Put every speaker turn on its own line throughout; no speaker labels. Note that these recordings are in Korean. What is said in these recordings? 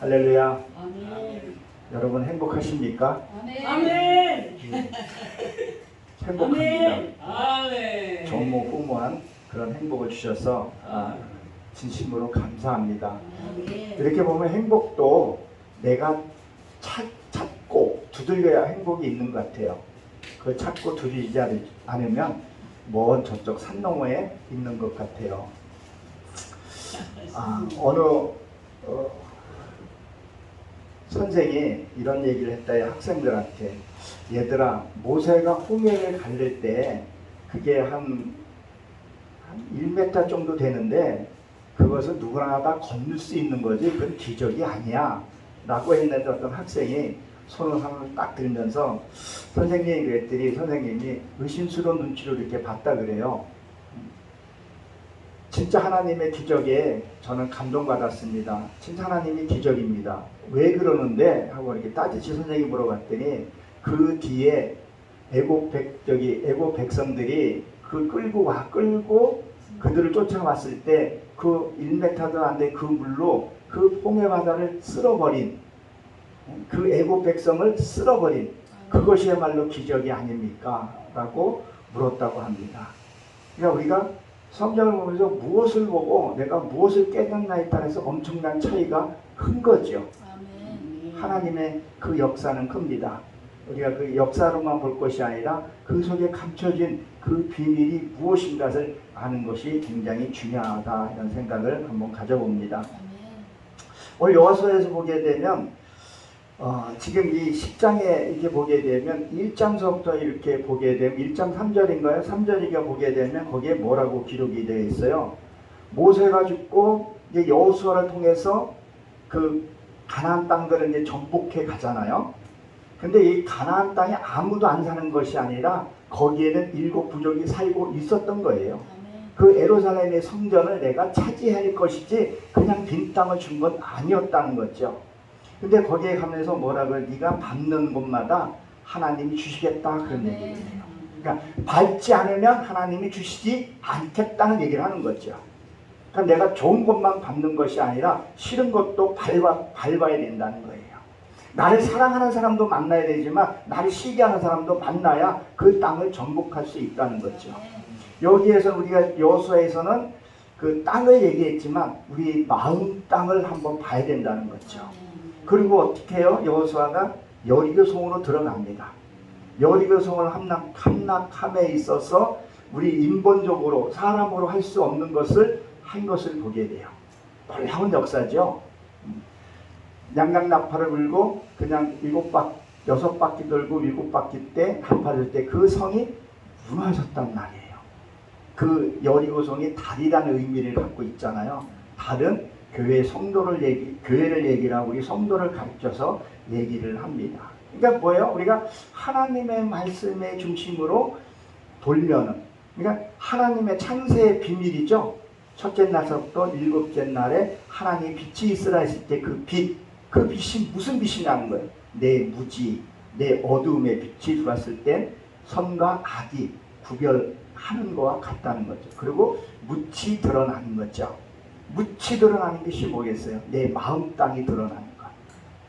할렐루야.
아멘.
여러분 행복하십니까?
아멘.
아멘.
행복합니다.
아멘.
조모후무한 그런 행복을 주셔서 진심으로 감사합니다.
아멘.
이렇게 보면 행복도 내가 찾고 두들겨야 행복이 있는 것 같아요. 그 찾고 두드리지 않으면 먼 저쪽 산 너머에 있는 것 같아요. 어느 선생이 이런 얘기를 했다. 학생들한테, 얘들아, 모세가 홍해를 갈릴 때 그게 한 1m 정도 되는데 그것은 누구나 다 건널 수 있는 거지 그건 기적이 아니야 라고 했는데, 어떤 학생이 손을 하나 딱 들면서 선생님이 그랬더니 선생님이 의심스러운 눈치로 이렇게 봤다 그래요. 진짜 하나님의 기적에 저는 감동받았습니다. 진짜 하나님이 기적입니다. 왜 그러는데? 하고 이렇게 따지치 선생님이 물어봤더니, 그 뒤에 애굽 백성들이 그 끌고 그들을 쫓아왔을 때 그 1m도 안 된 그 물로 그 홍해 바다를 쓸어버린, 그 애굽 백성을 쓸어버린 그것이야말로 기적이 아닙니까? 라고 물었다고 합니다. 그러니까 우리가 성경을 보면서 무엇을 보고 내가 무엇을 깨닫나에 따라서 엄청난 차이가 큰 거죠.
아멘.
하나님의 그 역사는 큽니다. 우리가 그 역사로만 볼 것이 아니라 그 속에 감춰진 그 비밀이 무엇인가를 아는 것이 굉장히 중요하다, 이런 생각을 한번 가져봅니다.
아멘.
오늘 여호수아에서 보게 되면 지금 이 10장에 이렇게 보게 되면 1장서부터 이렇게 보게 되면 1장 3절인가요? 3절이가 보게 되면 거기에 뭐라고 기록이 되어 있어요. 모세가 죽고 이제 여호수아를 통해서 그 가나안 땅들을 이제 정복해 가잖아요. 근데 이 가나안 땅에 아무도 안 사는 것이 아니라 거기에는 7 부족이 살고 있었던 거예요.
아멘.
그 예루살렘의 성전을 내가 차지할 것이지 그냥 빈 땅을 준 건 아니었다는 거죠. 근데 거기에 가면서 뭐라 그래? 네가 밟는 곳마다 하나님이 주시겠다, 그런 얘기를 해요. 그러니까 밟지 않으면 하나님이 주시지 않겠다는 얘기를 하는 거죠. 그러니까 내가 좋은 것만 밟는 것이 아니라 싫은 것도 밟아야 된다는 거예요. 나를 사랑하는 사람도 만나야 되지만 나를 시기하는 사람도 만나야 그 땅을 정복할 수 있다는 거죠. 여기에서 우리가 여호수아에서는 그 땅을 얘기했지만 우리 마음 땅을 한번 봐야 된다는 거죠. 그리고 어떻게 해요? 여호수아가 여리고 성으로 들어갑니다. 여리고 성을 함락함에 있어서 우리 인본적으로 사람으로 할 수 없는 것을 한 것을 보게 돼요. 놀라운 역사죠. 양강나팔을 불고 그냥 6바퀴 돌고 7바퀴 때 나팔을 때 그 성이 무너졌단 말이에요. 그 여리고 성이 달이라는 의미를 갖고 있잖아요. 달은 교회 교회를 얘기를 하고 우리 성도를 가르쳐서 얘기를 합니다. 그러니까 뭐예요? 우리가 하나님의 말씀의 중심으로 돌면은, 그러니까 하나님의 창세의 비밀이죠. 첫째 날서부터 7째 날에 하나님 빛이 있으라 했을 때 그 빛이 무슨 빛이냐는 거예요. 내 무지, 내 어두움의 빛이 들어왔을 때 선과 악이 구별하는 것과 같다는 거죠. 그리고 묻이 드러나는 거죠. 묻이 드러나는 것이 뭐겠어요? 내 마음 땅이 드러나는 것.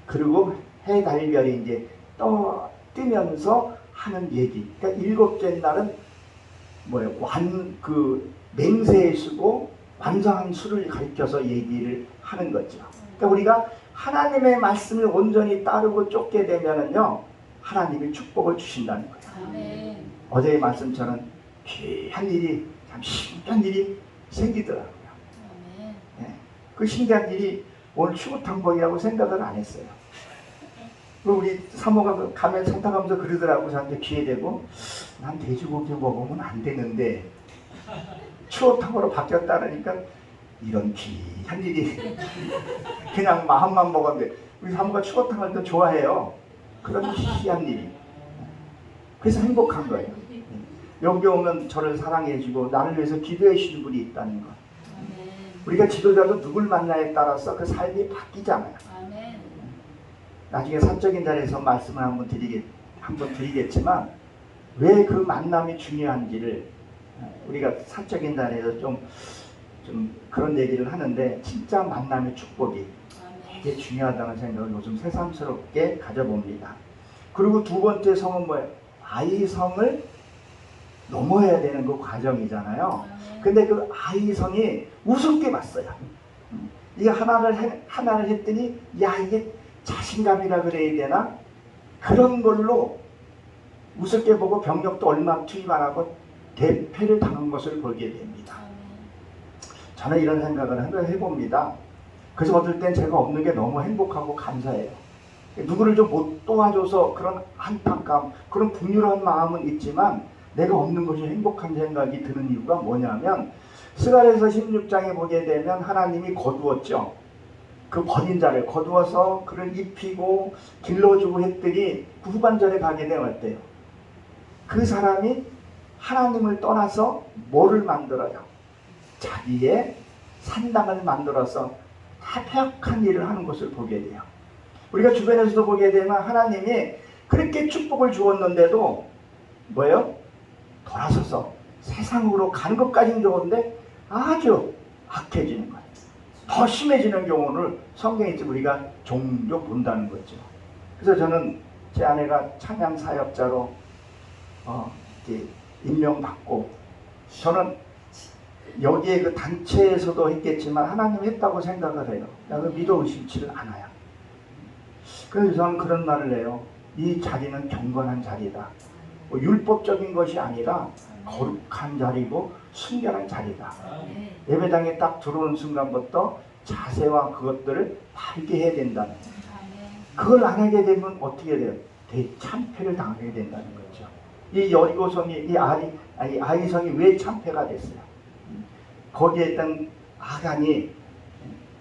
그리고 해, 달, 별이 이제 뜨면서 하는 얘기. 그러니까 7째 날은 뭐예요? 맹세의 수고 완성한 수를 가리켜서 얘기를 하는 거죠. 그러니까 우리가 하나님의 말씀을 온전히 따르고 쫓게 되면은요, 하나님이 축복을 주신다는 거예요.
아멘.
어제의 말씀처럼 귀한 일이, 참 신기한 일이 생기더라고요.
아멘.
네. 그 신기한 일이 오늘 추구탕복이라고 생각을 안 했어요. 우리 사모가 가면 산타 가면서 그러더라고. 저한테 귀에 대고, 난 돼지고기 먹으면 안 되는데 추어탕으로 바뀌었다니까 이런 귀한 일이 그냥 마음만 먹었는데, 우리 사모가 추어탕을 또 좋아해요. 그런 귀한 일이. 그래서 행복한 거예요. 여기 오면 저를 사랑해주고 나를 위해서 기도해 주시는 분이 있다는 것.
아멘.
우리가 지도자도 누굴 만나에 따라서 그 삶이 바뀌잖아요.
아멘.
나중에 사적인 자리에서 말씀을 한번 드리겠지만 왜 그 만남이 중요한지를 우리가 사적인 자리에서 좀 그런 얘기를 하는데, 진짜 만남의 축복이 되게 중요하다는 생각을 요즘 새삼스럽게 가져봅니다. 그리고 두 번째 성은 뭐예요? 아이성을 넘어야 되는 그 과정이잖아요. 근데 그 아이성이 우습게 봤어요. 이게 하나를 했더니 야 이게 자신감이라 그래야 되나? 그런 걸로 우습게 보고 병력도 얼마 투입 안 하고 대패를 당한 것을 보게 됩니다. 저는 이런 생각을 한번 해봅니다. 그래서 어떨 땐 제가 없는 게 너무 행복하고 감사해요. 누구를 좀 못 도와줘서 그런 안타까움, 그런 분유한 마음은 있지만 내가 없는 것이 행복한 생각이 드는 이유가 뭐냐면 스가랴서 16장에 보게 되면 하나님이 거두었죠. 그 버린 자를 거두어서 그를 입히고 길러주고 했더니 그 후반절에 가게 되면 어때요? 그 사람이 하나님을 떠나서 뭐를 만들어요? 자기의 산당을 만들어서 다 폐역한 일을 하는 것을 보게 돼요. 우리가 주변에서도 보게 되면 하나님이 그렇게 축복을 주었는데도 뭐예요? 돌아서서 세상으로 가는 것까지는 좋은데 아주 악해지는 거예요. 더 심해지는 경우를 성경에 우리가 종종 본다는 거죠. 그래서 저는 제 아내가 찬양 사역자로 이렇게 임명받고 저는 여기에 그 단체에서도 했겠지만 하나님 했다고 생각을 해요. 나는 믿어 의심치를 않아요. 그래서 저는 그런 말을 해요. 이 자리는 경건한 자리다. 뭐 율법적인 것이 아니라 거룩한 자리고 순결한 자리다. 예배당에 딱 들어오는 순간부터 자세와 그것들을 알게 해야 된다는 거예요. 그걸 안 하게 되면 어떻게 돼요? 대참패를 당하게 된다는 거죠. 이 여리고성이 이 아이성이 왜 참패가 됐어요? 거기에 있던 아간이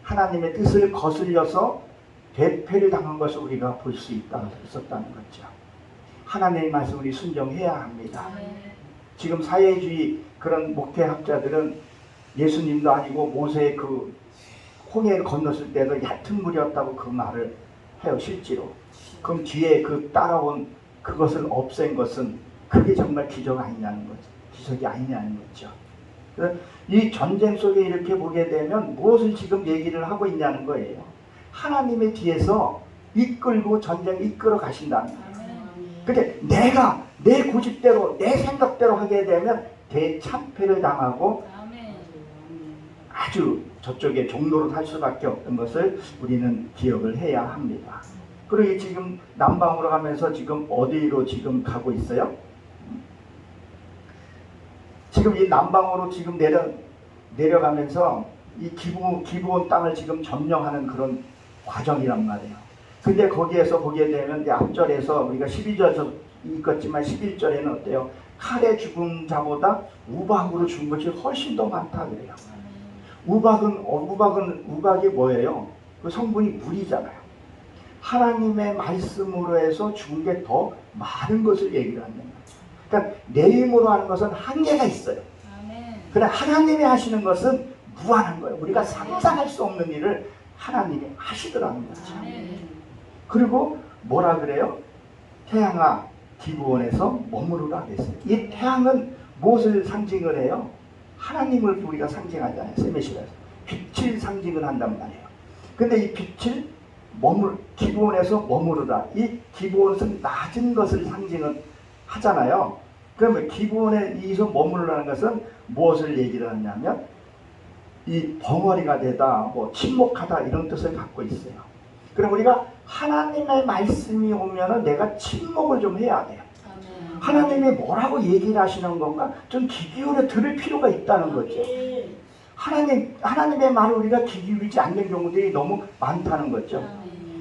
하나님의 뜻을 거슬려서 대패를 당한 것을 우리가 볼 수 있었다는 거죠. 하나님의 말씀을 순종해야 합니다. 지금 사회주의 그런 목회학자들은 예수님도 아니고 모세의 그 홍해를 건넜을 때도 얕은 물이었다고 그 말을 해요. 실제로. 그럼 뒤에 그 따라온 그것을 없앤 것은 그게 정말 기적 아니냐는 거죠. 기적이 아니냐는 거죠. 이 전쟁 속에 이렇게 보게 되면 무엇을 지금 얘기를 하고 있냐는 거예요. 하나님의 뒤에서 이끌고 전쟁을 이끌어 가신다는 거예요. 근데 내가 내 고집대로 내 생각대로 하게 되면 대참패를 당하고 아주 저쪽에 종로로 살 수밖에 없는 것을 우리는 기억을 해야 합니다. 그리고 지금 남방으로 가면서 지금 어디로 지금 가고 있어요? 지금 이 남방으로 지금 내려가면서 이 기브온 땅을 지금 점령하는 그런 과정이란 말이에요. 근데 거기에서 보게 되면 앞절에서 우리가 12절에서 읽었지만 11절에는 어때요? 칼에 죽은 자보다 우박으로 죽은 것이 훨씬 더 많다 그래요. 우박이 뭐예요? 그 성분이 물이잖아요. 하나님의 말씀으로 해서 죽은 게 더 많은 것을 얘기를 하는 거예요. 그러니까 내 힘으로 하는 것은 한계가 있어요. 그러나 하나님이 하시는 것은 무한한 거예요. 우리가 상상할 수 없는 일을 하나님이 하시더라는 거죠. 그리고 뭐라 그래요? 태양아 기브온에서 머무르라 그랬어요. 이 태양은 무엇을 상징을 해요? 하나님을 우리가 상징하잖아요. 세메시라에서 빛을 상징을 한단 말이에요. 근데 이 빛을 기브온에서 머무르라. 이 기브온은 낮은 것을 상징을 하잖아요. 그러면 기브온에 이서 머무르라는 것은 무엇을 얘기를 하냐면 이 벙어리가 되다, 뭐 침묵하다 이런 뜻을 갖고 있어요. 그럼 우리가 하나님의 말씀이 오면은 내가 침묵을 좀 해야 돼요. 하나님이 뭐라고 얘기를 하시는 건가? 좀 귀 기울여 들을 필요가 있다는 거죠. 하나님의 말을 우리가 귀 기울이지 않는 경우들이 너무 많다는 거죠.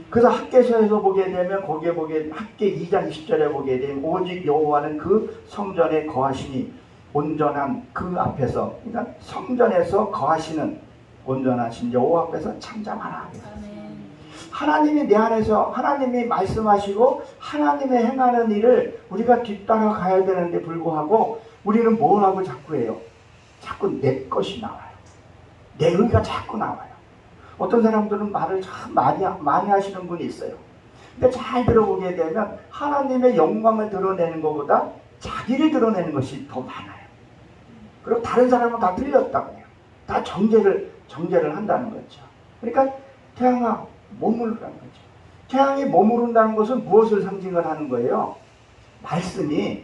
그래서 학개서에서 보게 되면 거기에 학개 2장 20절에 보게 되면 오직 여호와는 그 성전에 거하시니 온전한 그 앞에서, 그러니까 성전에서 거하시는 온전하신 여호와 앞에서 잠잠하라. 하나님이 내 안에서 하나님이 말씀하시고 하나님의 행하는 일을 우리가 뒤따라 가야 되는데 불구하고 우리는 뭘 하고 자꾸 해요? 자꾸 내 것이 나와요. 내 의가 자꾸 나와요. 어떤 사람들은 말을 참 많이 하시는 분이 있어요. 근데 잘 들어보게 되면 하나님의 영광을 드러내는 것보다 자기를 드러내는 것이 더 많아요. 그리고 다른 사람은 다 틀렸다고 해요. 다 정죄를 한다는 거죠. 그러니까 태양아 머무르라는 거죠. 태양이 머무른다는 것은 무엇을 상징을 하는 거예요? 말씀이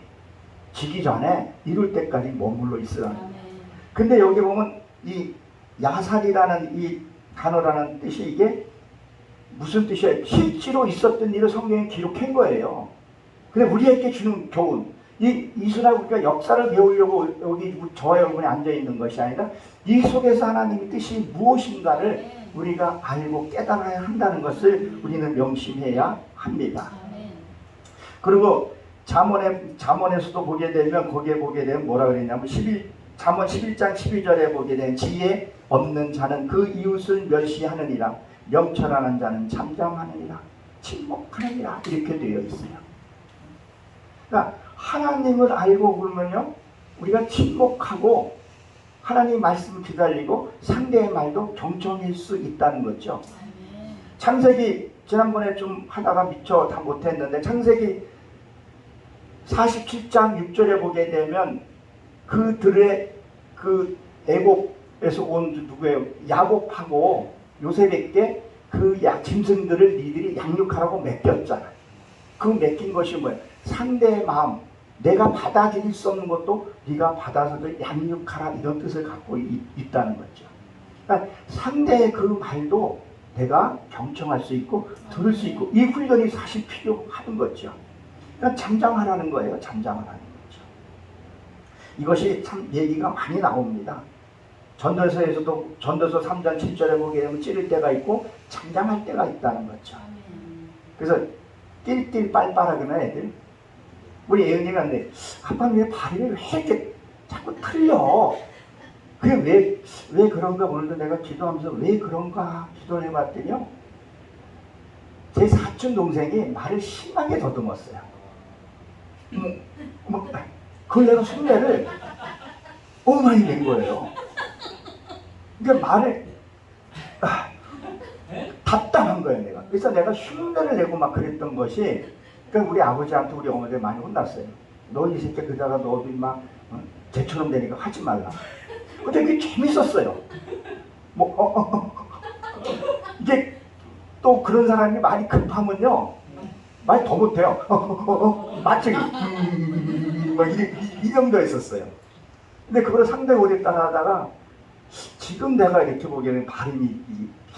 지기 전에 이룰 때까지 머물러 있으라는 거예요.
아멘.
근데 여기 보면 이 야살이라는 이 단어라는 뜻이 이게 무슨 뜻이에요? 실제로 있었던 일을 성경에 기록한 거예요. 근데 우리에게 주는 교훈, 이 이스라엘 우리가 역사를 배우려고 여기 저와 여러분이 앉아 있는 것이 아니라 이 속에서 하나님의 뜻이 무엇인가를 우리가 알고 깨달아야 한다는 것을 우리는 명심해야 합니다.
아멘.
그리고 잠언에서도 보게 되면 거기에 보게 되면 뭐라 그랬냐면 잠언 11장 12절에 보게 되면 지혜 없는 자는 그 이웃을 멸시하느니라, 명철하는 자는 잠잠하느니라, 침묵하느니라, 이렇게 되어 있어요. 그러니까 하나님을 알고 그러면요, 우리가 침묵하고 하나님 말씀을 기다리고 상대의 말도 경청할 수 있다는 거죠.
아멘.
창세기 지난번에 좀 하다가 미처 다 못했는데 창세기 47장 6절에 보게 되면 그들의 그 애곡에서 온 누구예요? 야곱하고 요셉에게 그 짐승들을 니들이 양육하라고 맡겼잖아. 그 맡긴 것이 뭐예요? 상대의 마음, 내가 받아들일 수 없는 것도 네가 받아서 양육하라, 이런 뜻을 갖고 있다는 거죠. 그러니까 상대의 그 말도 내가 경청할 수 있고 들을 수 있고, 이 훈련이 사실 필요한 거죠. 그러니까 잠잠하라는 거예요. 잠잠하라는 거죠. 이것이 참 얘기가 많이 나옵니다. 전도서에서도 전도서 3장 7절에 보게 되면 찌를 때가 있고 잠잠할 때가 있다는 거죠.
아멘.
그래서 띨띨 빨빨하구나 애들. 우리 예은이가 근데 아빠 왜 발이 왜 이렇게 자꾸 틀려? 그게 왜 그런가. 오늘도 내가 기도하면서 왜 그런가 기도를 해봤더니요, 제 사촌 동생이 말을 심하게 더듬었어요. 그걸 내가 흉내를 너무 많이 낸 거예요. 그러니까 말을 답답한 거예요, 내가. 그래서 내가 흉내를 내고 막 그랬던 것이, 그러니까 우리 아버지한테 우리 어머니가 많이 혼났어요. 너 이 새끼 그러다가 너도 막 쟤처럼 되니까 하지 말라. 근데 그게 재밌었어요. 이게 또 그런 사람이 많이 급하면요, 말 더 못해요. 마치 이 정도였었어요. 근데 그걸 상대 오랫동안 하다가 지금 내가 이렇게 보기에는 발음이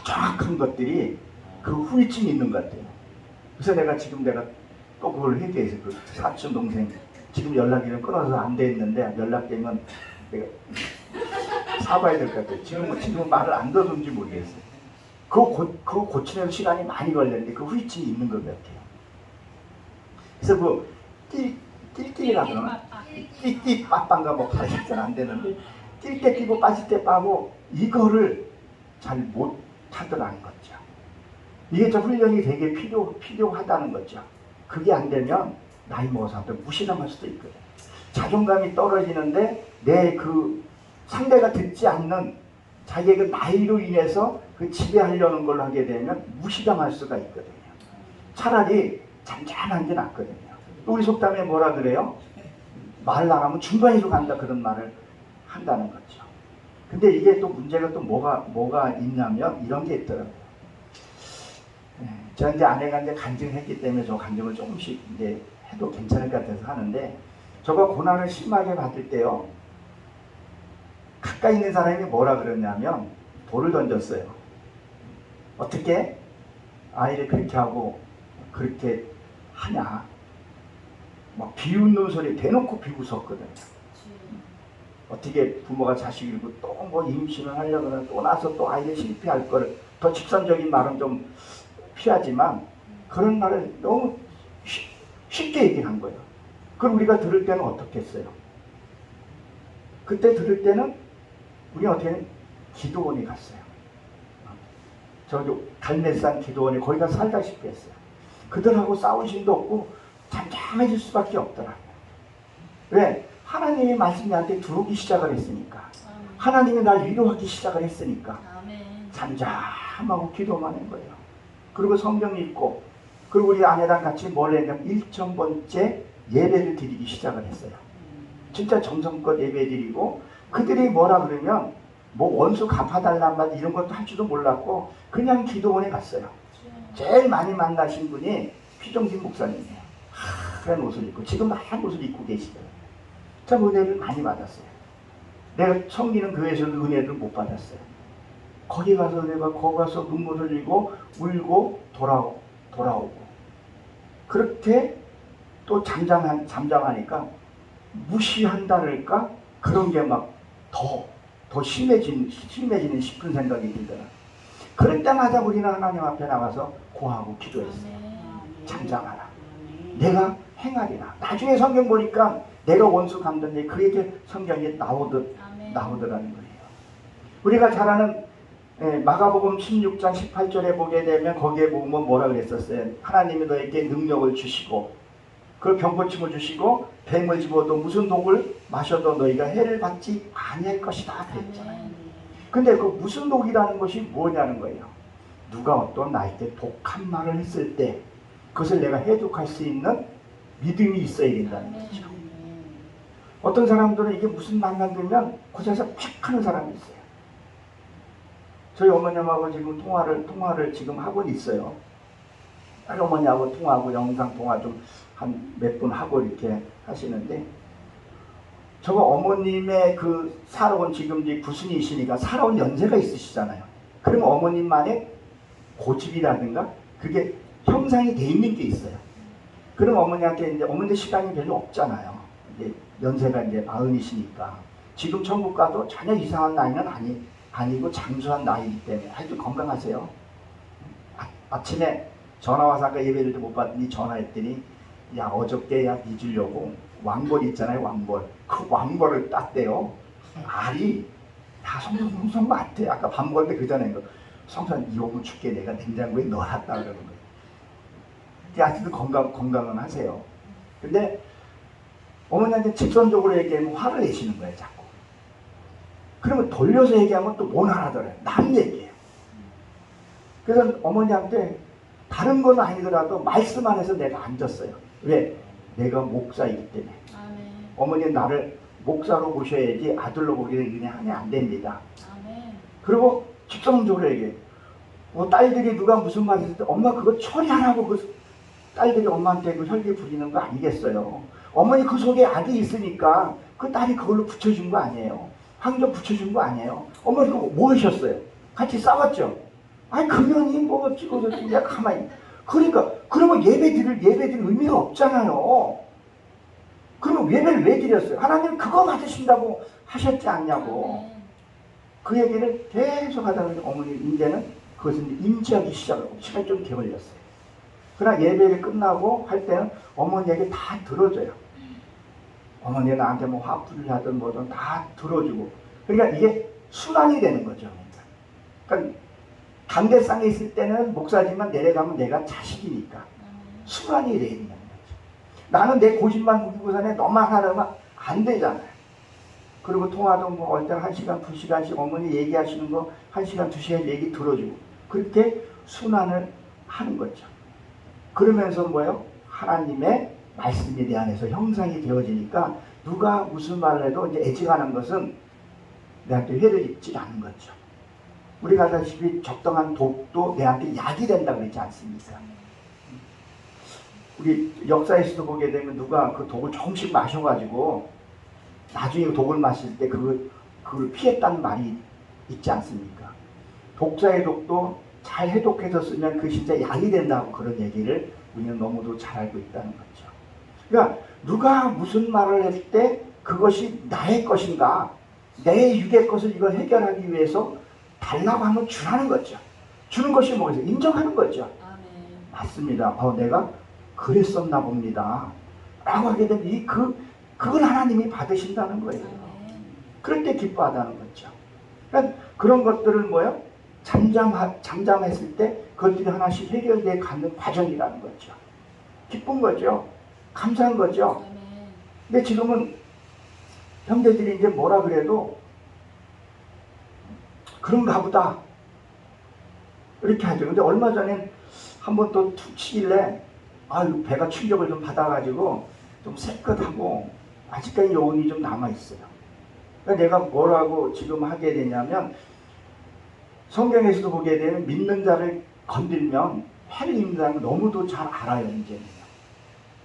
정확한 것들이 그 후유증이 있는 것 같아요. 그래서 내가 또 그걸 회개해서 그 사촌 동생 지금 연락이 끊어서 안 돼 있는데, 연락되면 내가 사과해야 될 것 같아요. 지금은 말을 안 더듬는지 모르겠어요. 그거 고치는 시간이 많이 걸렸는데 그 후유증이 있는 것 같아요. 그래서 그 낄끼리라 그러나? 낄끼 빠빠인가 뭐 발음이 안 되는데, 낄 때 끼고 빠질 때 빠고, 이거를 잘 못 하더라는 거죠. 이게 좀 훈련이 되게 필요하다는 거죠. 그게 안 되면 나이 먹어서 무시당할 수도 있거든. 자존감이 떨어지는데 내 그 상대가 듣지 않는 자기의 그 나이로 인해서 그 지배하려는 걸 하게 되면 무시당할 수가 있거든요. 차라리 잠잠한 게 낫거든요. 또 우리 속담에 뭐라 그래요? 말을 안 하면 중간으로 간다, 그런 말을 한다는 거죠. 근데 이게 또 문제가 또 뭐가 있냐면 이런 게 있더라고요. 제가 이제 아내가 이제 간증했기 때문에 저 간증을 조금씩 이제 해도 괜찮을 것 같아서 하는데, 저가 고난을 심하게 받을 때요, 가까이 있는 사람이 뭐라 그러냐면 돌을 던졌어요. 어떻게 아이를 그렇게 하고 그렇게 하냐, 막 비웃는 소리 대놓고 비웃었거든요. 어떻게 부모가 자식을 잃고 또 뭐 임신을 하려거나 또 나서 또 아이를 실패할 거를, 더 직선적인 말은 좀 피하지만 그런 말을 너무 쉽게 얘기한 거예요. 그걸 우리가 들을 때는 어떻게 했어요? 그때 들을 때는 우리 어떻게 기도원에 갔어요. 저기 갈매산 기도원에 거기 가서 살다시피 했어요. 그들하고 싸울 힘도 없고 잠잠해질 수밖에 없더라고요. 왜? 하나님의 말씀이 나한테 들어오기 시작을 했으니까. 하나님이 날 위로하기 시작을 했으니까. 잠잠하고 기도만 한 거예요. 그리고 성경 읽고, 그리고 우리 아내랑 같이 뭘 했냐면 1,000번째 예배를 드리기 시작을 했어요. 진짜 정성껏 예배 드리고, 그들이 뭐라 그러면 뭐 원수 갚아달란 말 이런 것도 할 줄도 몰랐고 그냥 기도원에 갔어요. 제일 많이 만나신 분이 피종진 목사님이에요. 하얀 옷을 입고 지금 하얀 옷을 입고 계시더라고요. 참 은혜를 많이 받았어요. 내가 섬기는 교회에서는 은혜를 못 받았어요. 거기 가서 내가 거기 가서 눈물 흘리고 울고 돌아오고 그렇게 또 잠잠하니까 무시한다랄까 그런 게 막 더 심해지는 싶은 생각이 들더라. 그럴 때마다 우리는 하나님 앞에 나가서 고하고 기도했어요. 잠잠하라. 내가 행하리라. 나중에 성경 보니까 내가 원수 갚는 그 얘기 성경에 나오더라는 거예요. 우리가 잘 아는 마가복음 16장 18절에 보게 되면 거기에 보면 뭐라 그랬었어요? 하나님이 너에게 능력을 주시고 그 병고침을 주시고 뱀을 집어도 무슨 독을 마셔도 너희가 해를 받지 아니할 것이다 그랬잖아요. 근데 그 무슨 독이라는 것이 뭐냐는 거예요. 누가 어떤 나에게 독한 말을 했을 때 그것을 내가 해독할 수 있는 믿음이 있어야 된다는 거죠. 어떤 사람들은 이게 무슨 말만 들면 그 자리에서 픽 하는 사람이 있어요. 저희 어머님하고 지금 통화를 지금 하고 있어요. 어머니하고 통화하고 영상 통화 좀 한 몇 분 하고 이렇게 하시는데 저거 어머님의 그 살아온 지금 이제 9순이시니까 살아온 연세가 있으시잖아요. 그러면 어머님만의 고집이라든가 그게 형상이 돼 있는 게 있어요. 그럼 어머니한테 이제 어머니 시간이 별로 없잖아요. 이제 연세가 이제 40이시니까 지금 천국 가도 전혀 이상한 나이는 아니고 장수한 나이이기 때문에 아주 건강하세요. 아침에 전화 와서 아까 예배를 못 받더니 전화했더니 야 어저께 야 잊으려고 왕벌 있잖아요. 왕벌 그 왕벌을 땄대요. 알이 다 송송 같아. 아까 밥 먹을 때 그 전에 성선 이 오면 죽게 내가 냉장고에 넣어놨다 그러는 거예요. 아직도 건강은 하세요. 근데 어머니한테 직선적으로 얘기하면 화를 내시는 거예요. 자꾸. 그러면 돌려서 얘기하면 또 못 알아들어요. 남 얘기예요. 그래서 어머니한테 다른 건 아니더라도 말씀 안에서 내가 앉았어요. 왜? 내가 목사이기 때문에. 아멘. 어머니는 나를 목사로 보셔야지 아들로 보기는 그냥 하면 안 됩니다. 아멘. 그리고 직선적으로 얘기해. 딸들이 누가 무슨 말 했을 때 엄마 그거 처리하라고 그 딸들이 엄마한테 그 혈기 부리는 거 아니겠어요. 어머니 그 속에 악이 있으니까 그 딸이 그걸로 붙여준 거 아니에요. 환경 붙여준 거 아니에요. 어머니 그거 뭐 하셨어요? 같이 싸웠죠? 아니 그년이 뭐 찍어서 그냥 가만히. 그러니까 그러면 예배 드릴 의미가 없잖아요. 그러면 예배를 왜 드렸어요? 하나님 그거 받으신다고 하셨지 않냐고. 그 얘기를 계속 하다 보니 어머니 이제는 그것을 인지하기 시작하고 시간이 좀 걸렸어요. 그러나 예배를 끝나고 할 때는 어머니에게 다 들어줘요. 어머니가 나한테 뭐 화풀이를 하든 뭐든 다 들어주고. 그러니까 이게 순환이 되는 거죠. 그러니까 강대상에 있을 때는 목사지만 내려가면 내가 자식이니까 순환이 되는 거죠. 나는 내 고집만 부리고 사네 너만 하려면 안 되잖아요. 그리고 통화도 뭐 어떨 때 1시간, 2시간씩 어머니 얘기하시는 거 1시간, 2시간 얘기 들어주고 그렇게 순환을 하는 거죠. 그러면서 뭐예요? 하나님의 말씀에 대한해서 형상이 되어지니까 누가 무슨 말을 해도 이제 애지간한 것은 내한테 회를 입지 않는 거죠. 우리가 알다시피 적당한 독도 내한테 약이 된다고 그러지 않습니까? 우리 역사에서도 보게 되면 누가 그 독을 조금씩 마셔가지고 나중에 독을 마실 때 그걸 피했다는 말이 있지 않습니까? 독자의 독도 잘 해독해서 쓰면 그 진짜 약이 된다고 그런 얘기를 우리는 너무도 잘 알고 있다는 거죠. 그러니까 누가 무슨 말을 했을 때 그것이 나의 것인가 내 육의 것을 이걸 해결하기 위해서 달라고 하면 주라는 거죠. 주는 것이 뭐겠어요? 인정하는 거죠. 아멘. 맞습니다. 내가 그랬었나 봅니다. 라고 하게 되면 그걸 하나님이 받으신다는 거예요. 아멘. 그럴 때 기뻐하다는 거죠. 그러니까 그런 것들을 뭐요? 잠잠했을 때 그것들이 하나씩 해결되어 가는 과정이라는 거죠. 기쁜 거죠. 감사한 거죠. 아멘. 근데 지금은 형제들이 이제 뭐라 그래도 그런가 보다 이렇게 하죠. 근데 얼마 전에 한번 또 툭 치길래 배가 충격을 좀 받아가지고 좀 새끗하고 아직까지 여운이 좀 남아있어요. 그러니까 내가 뭐라고 지금 하게 되냐면 성경에서도 보게 되면 믿는 자를 건들면 해를 입는다는 걸 너무도 잘 알아요, 이제는요.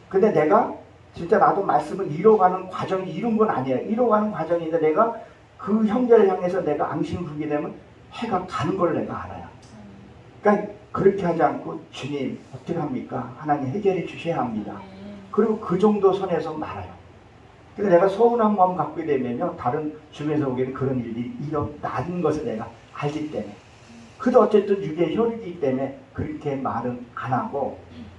근데 내가 진짜 나도 말씀을 이뤄가는 과정이 이룬 건 아니에요. 이뤄가는 과정인데 내가 그 형제를 향해서 내가 앙심을 부리게 되면 해가 가는 걸 내가 알아요. 그러니까 그렇게 하지 않고 주님 어떻게 합니까? 하나님 해결해 주셔야 합니다. 그리고 그 정도 선에서 말아요. 근데 내가 서운한 마음 갖게 되면요, 다른 주변에서 보기에는 그런 일이 일어나는 것을 내가 알기 때문에. 그래도 어쨌든 육의 혈이기 때문에 그렇게 말은 안 하고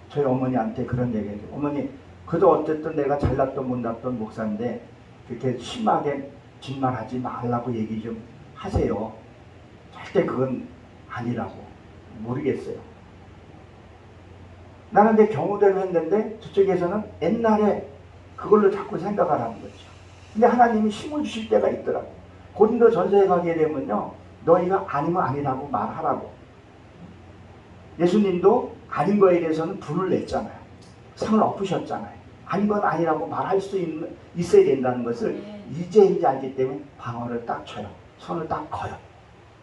저희 어머니한테 그런 얘기 해요. 어머니, 그래도 어쨌든 내가 잘났던 못났던 목사인데 그렇게 심하게 진말하지 말라고 얘기 좀 하세요. 절대 그건 아니라고. 모르겠어요. 나는 내 경우대로 했는데 저쪽에서는 옛날에 그걸로 자꾸 생각을 하는 거죠. 근데 하나님이 힘을 주실 때가 있더라고. 고린도 전서에 가게 되면요, 너희가 아니면 아니라고 말하라고. 예수님도 아닌 거에 대해서는 분을 냈잖아요. 상을 엎으셨잖아요. 아닌 건 아니라고 말할 수 있어야 된다는 것을 이제 알기 때문에 방어를 딱 쳐요. 손을 딱 거요.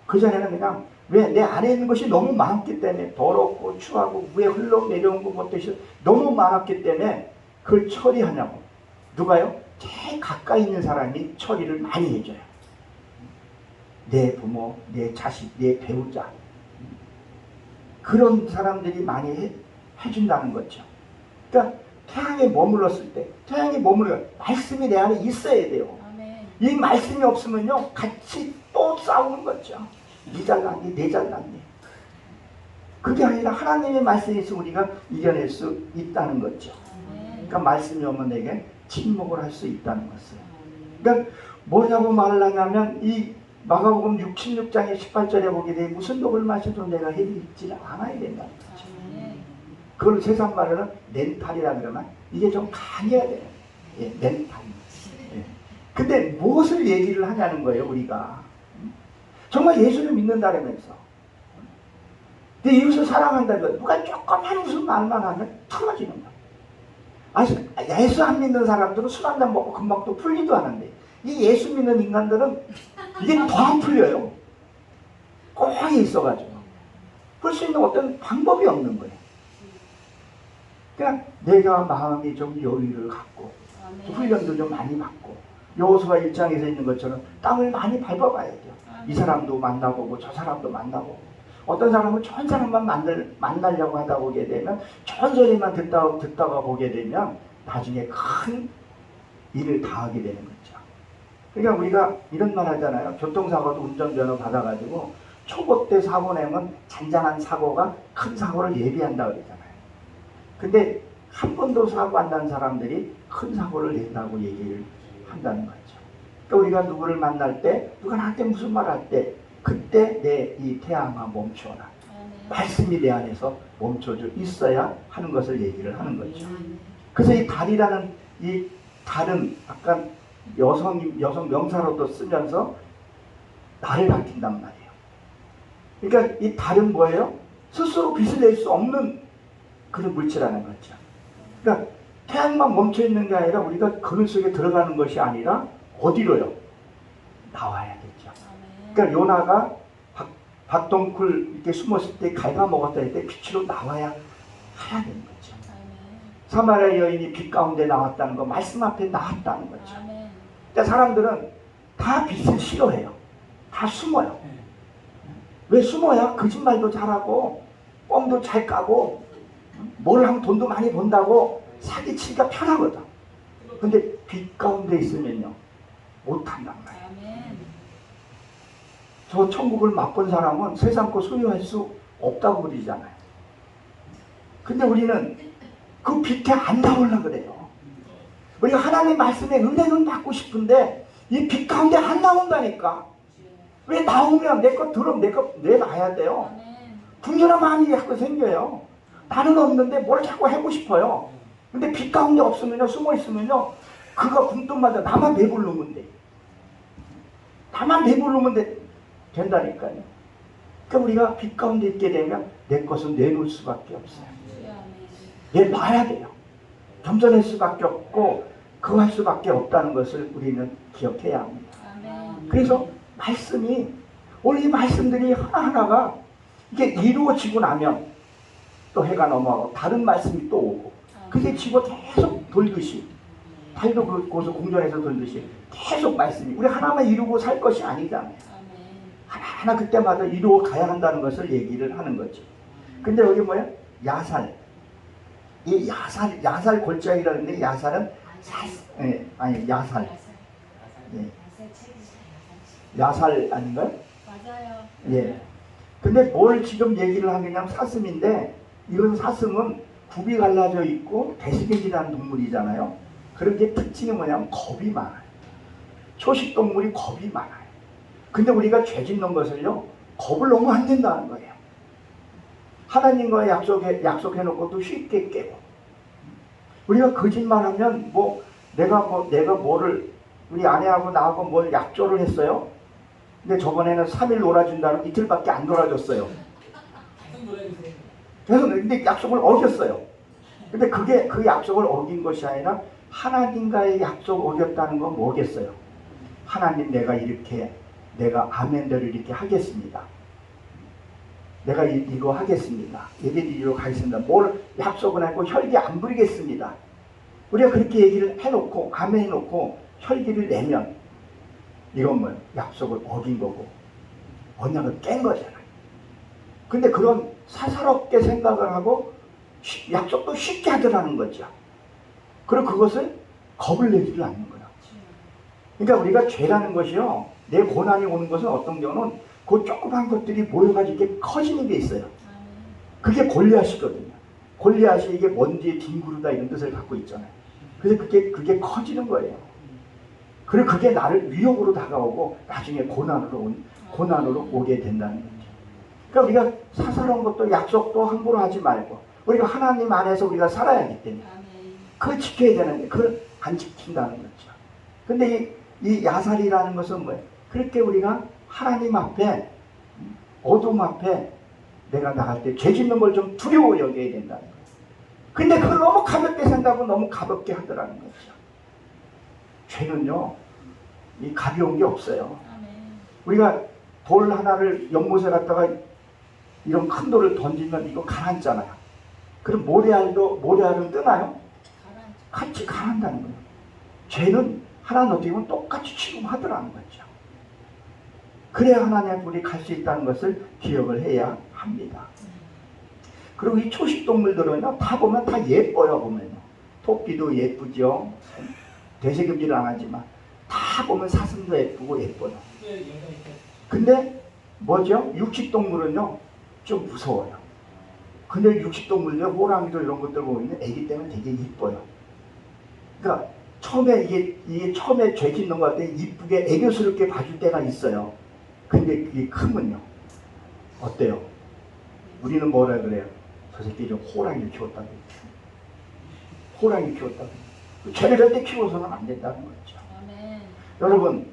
그전에는 그냥 왜 내 안에 있는 것이 너무 많기 때문에 더럽고 추하고 위에 흘러내려온 것들이 너무 많았기 때문에 그걸 처리하냐고. 누가요? 제일 가까이 있는 사람이 처리를 많이 해줘요. 내 부모, 내 자식, 내 배우자. 그런 사람들이 많이 해준다는 거죠. 그러니까 태양에 머물렀을 때, 태양에 말씀이 내 안에 있어야 돼요. 이 말씀이 없으면요, 같이 또 싸우는 거죠. 니 잘났니, 내 잘났니. 그게 아니라 하나님의 말씀이 있어 우리가 이겨낼 수 있다는 거죠. 그러니까 말씀이 오면 내게 침묵을 할 수 있다는 것을. 그러니까 뭐냐고 말을 하냐면 이 마가복음 16장의 18절에 보게 되면 무슨 독을 마셔도 내가 해를 입지 않아야 된다는 거죠. 그걸 세상 말로는 멘탈이라 그러면 이게 좀 강해야 돼요. 예, 멘탈. 예. 근데 무엇을 얘기를 하냐는 거예요, 우리가. 정말 예수를 믿는다면서. 근데 이웃을 사랑한다면 누가 조금만 무슨 말만 하면 틀어지는 거예요. 예수 안 믿는 사람들은 술 한잔 먹고 금방 또 풀리도 하는데 이 예수 믿는 인간들은 이게 더 안 풀려요. 꽁이 있어가지고. 풀 수 있는 어떤 방법이 없는 거예요. 그냥 내가 마음이 좀 여유를 갖고 훈련도 좀 많이 받고 여호수아 1장에서 있는 것처럼 땅을 많이 밟아봐야 돼요. 이 사람도 만나보고 저 사람도 만나보고 어떤 사람은 좋은 사람만 만나려고 하다 보게 되면 좋은 소리만 듣다가 보게 되면 나중에 큰 일을 당하게 되는 거죠. 그러니까 우리가 이런 말 하잖아요. 교통사고도 운전면허 받아가지고 초보 때 사고 내면 잔잔한 사고가 큰 사고를 예비한다 그러잖아요. 근데 한 번도 사고 안 난 사람들이 큰 사고를 낸다고 얘기를 한다는 거죠. 그러니까 우리가 누구를 만날 때, 누가 나한테 무슨 말 할 때, 그때 내 이 태양아 멈춰라. 말씀이 내 안에서 멈춰져 있어야 하는 것을 얘기를 하는 거죠. 그래서 이 달이라는 이 달은 약간 여성 명사로도 쓰면서 달을 밝힌단 말이에요. 그러니까 이 달은 뭐예요? 스스로 빛을 낼 수 없는 그런 물질이라는 거죠. 그러니까 태양만 멈춰 있는 게 아니라 우리가 그늘 속에 들어가는 것이 아니라 어디로요? 나와야겠죠. 그러니까 요나가 밭동굴 이렇게 숨었을 때 갉아먹었다 할 때 빛으로 나와야 해야 되는 거죠. 사마리아 여인이 빛 가운데 나왔다는 거, 말씀 앞에 나왔다는 거죠. 그러니까 사람들은 다 빛을 싫어해요. 다 숨어요. 왜 숨어야? 거짓말도 잘하고 뻥도 잘 까고 뭘 하면 돈도 많이 번다고 사기치기가 편하거든. 근데 빛 가운데 있으면요 못한단 말이에요. 저 천국을 맛본 사람은 세상 거 소유할 수 없다고 그러잖아요. 근데 우리는 그 빛에 안 나오려고 그래요. 우리가 하나님 말씀에 은혜는 받고 싶은데 이 빛 가운데 안 나온다니까. 왜 나오면 내 거 들으면 내 거 내놔야 돼요. 분열한 마음이 자꾸 생겨요. 나는 없는데 뭘 자꾸 하고 싶어요. 근데 빛 가운데 없으면요, 숨어 있으면요, 그거 궁뚱맞아 나만 배부르면 돼. 나만 배부르면 된다니까요. 그러니까 우리가 빛 가운데 있게 되면 내 것은 내놓을 수밖에 없어요. 내놔야 돼요. 겸손할 수밖에 없고 그거 할 수밖에 없다는 것을 우리는 기억해야 합니다. 그래서 말씀이 오늘 이 말씀들이 하나하나가 이게 이루어지고 나면 또 해가 넘어가고 다른 말씀이 또 오고 그게 집어 계속 돌듯이 달도 거기서 공전에서 돌듯이 계속 말씀이 우리 하나만 이루고 살 것이 아니잖아요. 하나하나 그때마다 이루어 가야 한다는 것을 얘기를 하는 거죠. 근데 여기 뭐야? 야살. 이 야살 골짜기라는데 야살은 아니 야살. 예. 야살 아닌가요?
맞아요.
예. 근데 뭘 지금 얘기를 하느냐면 사슴인데 이건 사슴은 굽이 갈라져 있고 대식인이라는 동물이잖아요. 그런 게 특징이 뭐냐면 겁이 많아요. 초식동물이 겁이 많아요. 근데 우리가 죄 짓는 것을요 겁을 너무 안 낸다는 거예요. 하나님과 약속해놓고 또 쉽게 깨고 우리가 거짓말하면 내가 뭐를 우리 아내하고 나하고 뭘 약조를 했어요. 근데 저번에는 3일 놀아준다는 이틀밖에 안 놀아줬어요. 계속 근데 약속을 어겼어요. 근데 그게 그 약속을 어긴 것이 아니라 하나님과의 약속을 어겼다는 건 뭐겠어요? 하나님 내가 아멘대로 이렇게 하겠습니다. 내가 이거 하겠습니다. 예배드리러 가겠습니다. 뭘 약속을 하고 혈기 안 부리겠습니다. 우리가 그렇게 얘기를 해놓고 아멘 해놓고 혈기를 내면 이건 뭐 약속을 어긴 거고 언약을 깬 거잖아요. 근데 그런 사사롭게 생각을 하고 약속도 쉽게 하더라는 거죠. 그리고 그것을 겁을 내지를 않는 거예요. 그러니까 우리가 죄라는 것이요 내 고난이 오는 것은 어떤 경우는 그 조그만 것들이 모여가지고 이렇게 커지는 게 있어요. 그게 골리앗이거든요. 골리앗이 이게 먼지에 뒹구르다 이런 뜻을 갖고 있잖아요. 그래서 그게 커지는 거예요. 그리고 그게 나를 위협으로 다가오고 나중에 고난으로 오게 된다는 거죠. 그러니까 우리가 사사로운 것도 약속도 함부로 하지 말고 우리가 하나님 안에서 우리가 살아야 하기 때문에 그걸 지켜야 되는데 그걸 안 지킨다는 거죠. 근데 이 야살이라는 것은 뭐예요? 그렇게 우리가 하나님 앞에 어둠 앞에 내가 나갈 때 죄 짓는 걸 좀 두려워 여겨야 된다는 거예요. 근데 그걸 너무 가볍게 생각하고 너무 가볍게 하더라는 거죠. 죄는요 이 가벼운 게 없어요. 우리가 돌 하나를 연못에 갖다가 이런 큰 돌을 던지면 이거 가라앉잖아요. 그럼 모래알은 뜨나요? 같이 가라앉다는 거예요. 죄는 하나님 어떻게 보면 똑같이 취급하더라는 거죠. 그래야 하나님 우리 갈 수 있다는 것을 기억을 해야 합니다. 그리고 이 초식동물들은요 다 보면 다 예뻐요. 보면요 토끼도 예쁘죠. 되새김질은 안 하지만 다 보면 사슴도 예쁘고 예뻐요. 근데 뭐죠? 육식동물은요 좀 무서워요. 근데 육식동물들 호랑이도 이런 것들 보면 애기 때문에 되게 이뻐요. 그러니까 처음에 이게 처음에 죄 짓는 것 같아 이쁘게 애교스럽게 봐줄 때가 있어요. 근데 그게 크면요 어때요? 우리는 뭐라 그래요? 저 새끼 좀 호랑이를 키웠다고. 호랑이 키웠다고. 죄를 절대 키워서는 안 된다는 거죠. 여러분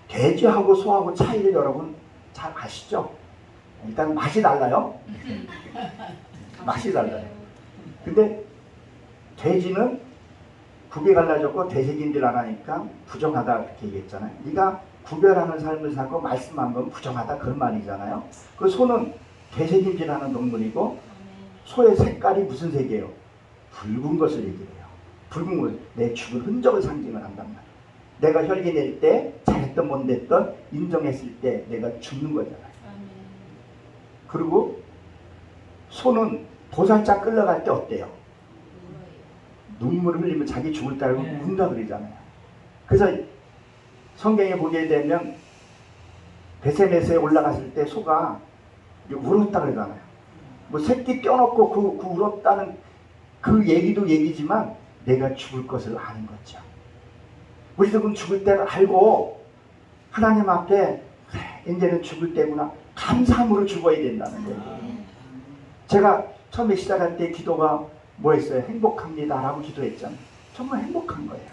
돼지하고 소하고 차이를 여러분 잘 아시죠? 일단 맛이 달라요. 맛이 달라요. 근데 돼지는 굽이 갈라졌고 되새김질 안 하니까 부정하다 그렇게 얘기했잖아요. 네가 구별하는 삶을 살고 말씀한 건 부정하다 그런 말이잖아요. 그 소는 되새김질하는 동물이고 소의 색깔이 무슨 색이에요? 붉은 것을 얘기해요. 붉은 것, 내 죽은 흔적을 상징을 한단 말이에요. 내가 혈기 낼 때 잘했던 못됐던 인정했을 때 내가 죽는 거잖아요. 그리고 소는 도살장 끌려갈 때 어때요? 눈물을 흘리면 자기 죽을 때 알고 운다 그러잖아요. 그래서 성경에 보게 되면 베세메스에 올라갔을 때 소가 울었다 그러잖아요. 뭐 새끼 떼어놓고 그 울었다는 그 얘기도 얘기지만 내가 죽을 것을 아는 거죠. 우리도 그럼 죽을 때를 알고 하나님 앞에 그래, 이제는 죽을 때구나 감사함으로 죽어야 된다는 거예요. 제가 처음에 시작할 때 기도가 뭐였어요? 행복합니다 라고 기도했잖아요. 정말 행복한 거예요.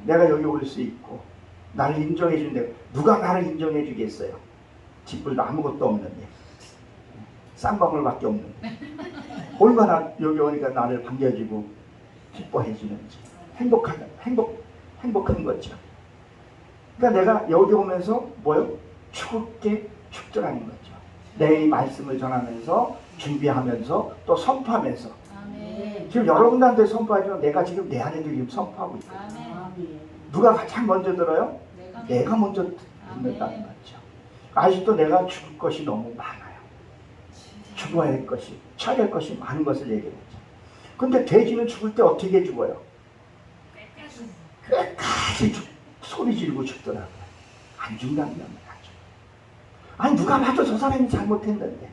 내가 여기 올 수 있고 나를 인정해 준대. 누가 나를 인정해 주겠어요? 집불도 아무것도 없는데 쌍방울밖에 없는데 얼마나 여기 오니까 나를 반겨주고 기뻐해 주는지 행복한 거죠. 그러니까 내가 여기 오면서 뭐요? 죽게 죽더라는 거죠. 내 이 말씀을 전하면서 준비하면서 또 선포하면서
아멘.
지금 여러분들한테 선포하지만 내가 지금 내 안에도 지금 선포하고 있거든요.
아멘.
누가 가장 먼저 들어요? 내가 먼저 듣는다는 거죠. 아직도 내가 죽을 것이 너무 많아요. 죽어야 할 것이, 처리할 할 것이 많은 것을 얘기했죠. 근데 돼지는 죽을 때 어떻게 죽어요? 끝까지 소리 지르고 죽더라고요. 안 죽는다는 말이죠. 아니 누가 봐도 저 사람이 잘못했는데,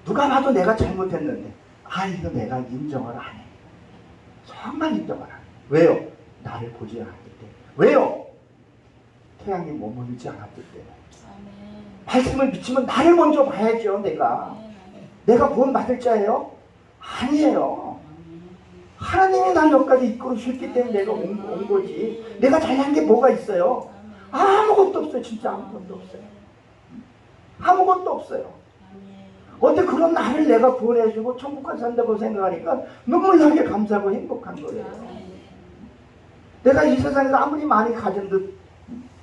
누가 봐도 내가 잘못했는데, 아 이거 내가 인정을 안 해. 정말 인정을 안 해. 왜요? 나를 보지 않았기 때문에. 왜요? 태양이 머무르지 않았기 때문에. 말씀을 믿으면 나를 먼저 봐야죠. 내가 구원 받을 자예요? 아니에요. 하나님이 날 여기까지 이끌어 주셨기 때문에 내가 온 거지. 내가 잘한 게 뭐가 있어요? 아무것도 없어요. 진짜 아무것도 없어요. 아무것도 없어요. 어때 그런 나를 내가 구원해주고 천국 가서 산다고 생각하니까 눈물 나게 감사하고 행복한 거예요. 내가 이 세상에서 아무리 많이 가진 듯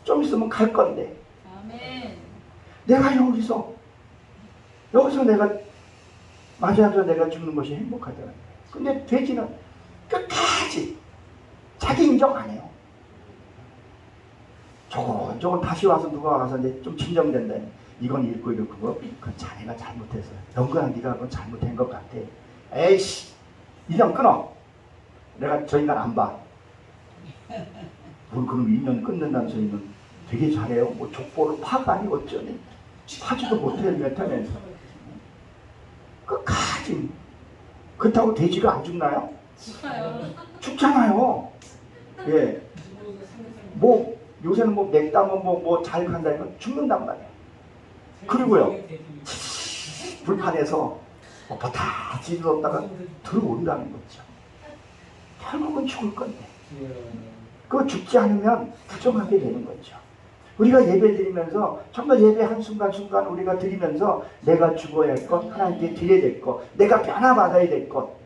좀 있으면 갈 건데, 내가 여기서 내가 맞이하면서 내가 죽는 것이 행복하더라고요. 근데 돼지는 끝까지 자기 인정 안 해요. 저건 다시 와서 누가 와서 이제 좀 진정된다. 이건 읽고 그건 자네가 잘못해서. 영근아 네가 그건 잘못한 것 같아. 에이씨, 인연 끊어. 내가 저 인간 안 봐. 뭘 그럼 인연 끊는다는 소리는 되게 잘해요. 뭐 족보를 파가니 어쩌니. 파지도 못하면서 끝까지. 그렇다고 돼지가 안 죽나요? 죽잖아요. 예. 뭐 요새는 뭐 맥다면 뭐 잘 간다면 죽는단 말이에요. 그리고요, 불판에서 다 찢어졌다가 들어온다는 거죠. 결국은 죽을 건데, 그거 죽지 않으면 부정하게 되는 거죠. 우리가 예배 드리면서 정말 예배 한순간순간 우리가 드리면서 내가 죽어야 할 것, 하나님께 드려야 될 것, 내가 변화받아야 될 것,